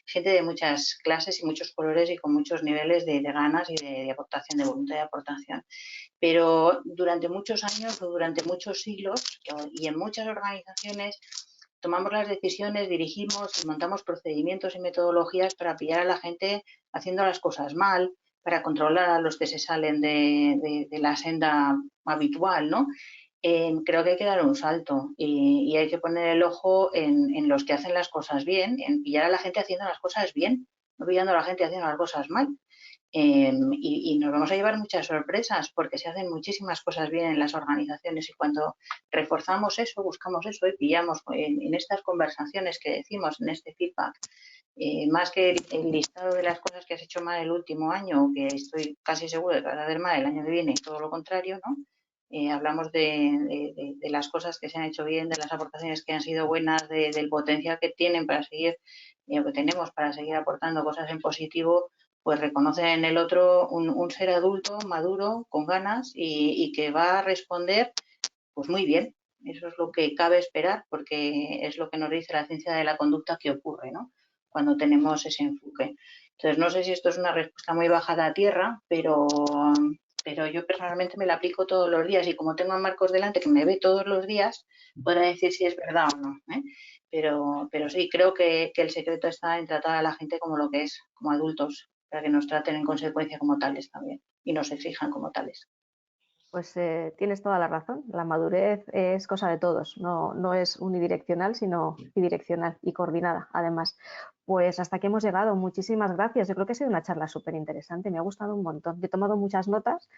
gente de muchas clases y muchos colores y con muchos niveles de ganas y de aportación, de voluntad de aportación. Pero durante muchos años o durante muchos siglos y en muchas organizaciones tomamos las decisiones, dirigimos y montamos procedimientos y metodologías para pillar a la gente haciendo las cosas mal, para controlar a los que se salen de la senda habitual, ¿no? Creo que hay que dar un salto y hay que poner el ojo en los que hacen las cosas bien, en pillar a la gente haciendo las cosas bien, no pillando a la gente haciendo las cosas mal. Y nos vamos a llevar muchas sorpresas porque se hacen muchísimas cosas bien en las organizaciones y cuando reforzamos eso, buscamos eso y pillamos en estas conversaciones que decimos, en este feedback, más que el listado de las cosas que has hecho mal el último año, que estoy casi seguro de que vas a hacer mal el año que viene y todo lo contrario, ¿no? hablamos de las cosas que se han hecho bien, de las aportaciones que han sido buenas, del potencial que tienen para seguir, que tenemos para seguir aportando cosas en positivo, pues reconocen en el otro un ser adulto, maduro, con ganas y que va a responder pues muy bien. Eso es lo que cabe esperar, porque es lo que nos dice la ciencia de la conducta que ocurre, ¿no? Cuando tenemos ese enfoque. Entonces, no sé si esto es una respuesta muy bajada a tierra, pero yo personalmente me la aplico todos los días y como tengo a Marcos delante que me ve todos los días, podré decir si es verdad o no, ¿eh? Pero sí, creo que el secreto está en tratar a la gente como lo que es, como adultos, para que nos traten en consecuencia como tales también y nos exijan como tales. Pues tienes toda la razón. La madurez es cosa de todos, no es unidireccional, sino bidireccional y coordinada, además. Pues hasta aquí hemos llegado. Muchísimas gracias. Yo creo que ha sido una charla súper interesante. Me ha gustado un montón. Yo he tomado muchas notas.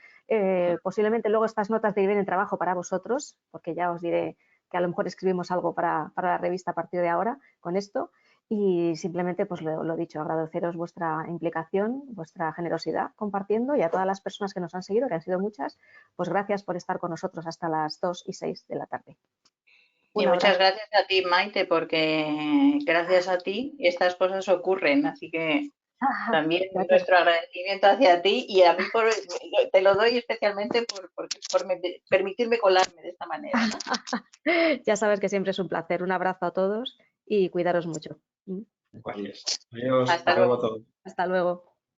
Posiblemente luego estas notas deriven en trabajo para vosotros, porque ya os diré que a lo mejor escribimos algo para la revista a partir de ahora con esto. Y simplemente, pues lo dicho, agradeceros vuestra implicación, vuestra generosidad compartiendo y a todas las personas que nos han seguido, que han sido muchas, pues gracias por estar con nosotros hasta las 2:06 de la tarde. Y muchas gracias a ti, Maite, porque gracias a ti estas cosas ocurren, así que también nuestro agradecimiento hacia ti y a mí te lo doy especialmente por permitirme colarme de esta manera, ¿no? Ya sabes que siempre es un placer. Un abrazo a todos y cuidaros mucho. Adiós. Hasta luego a todos. Hasta luego.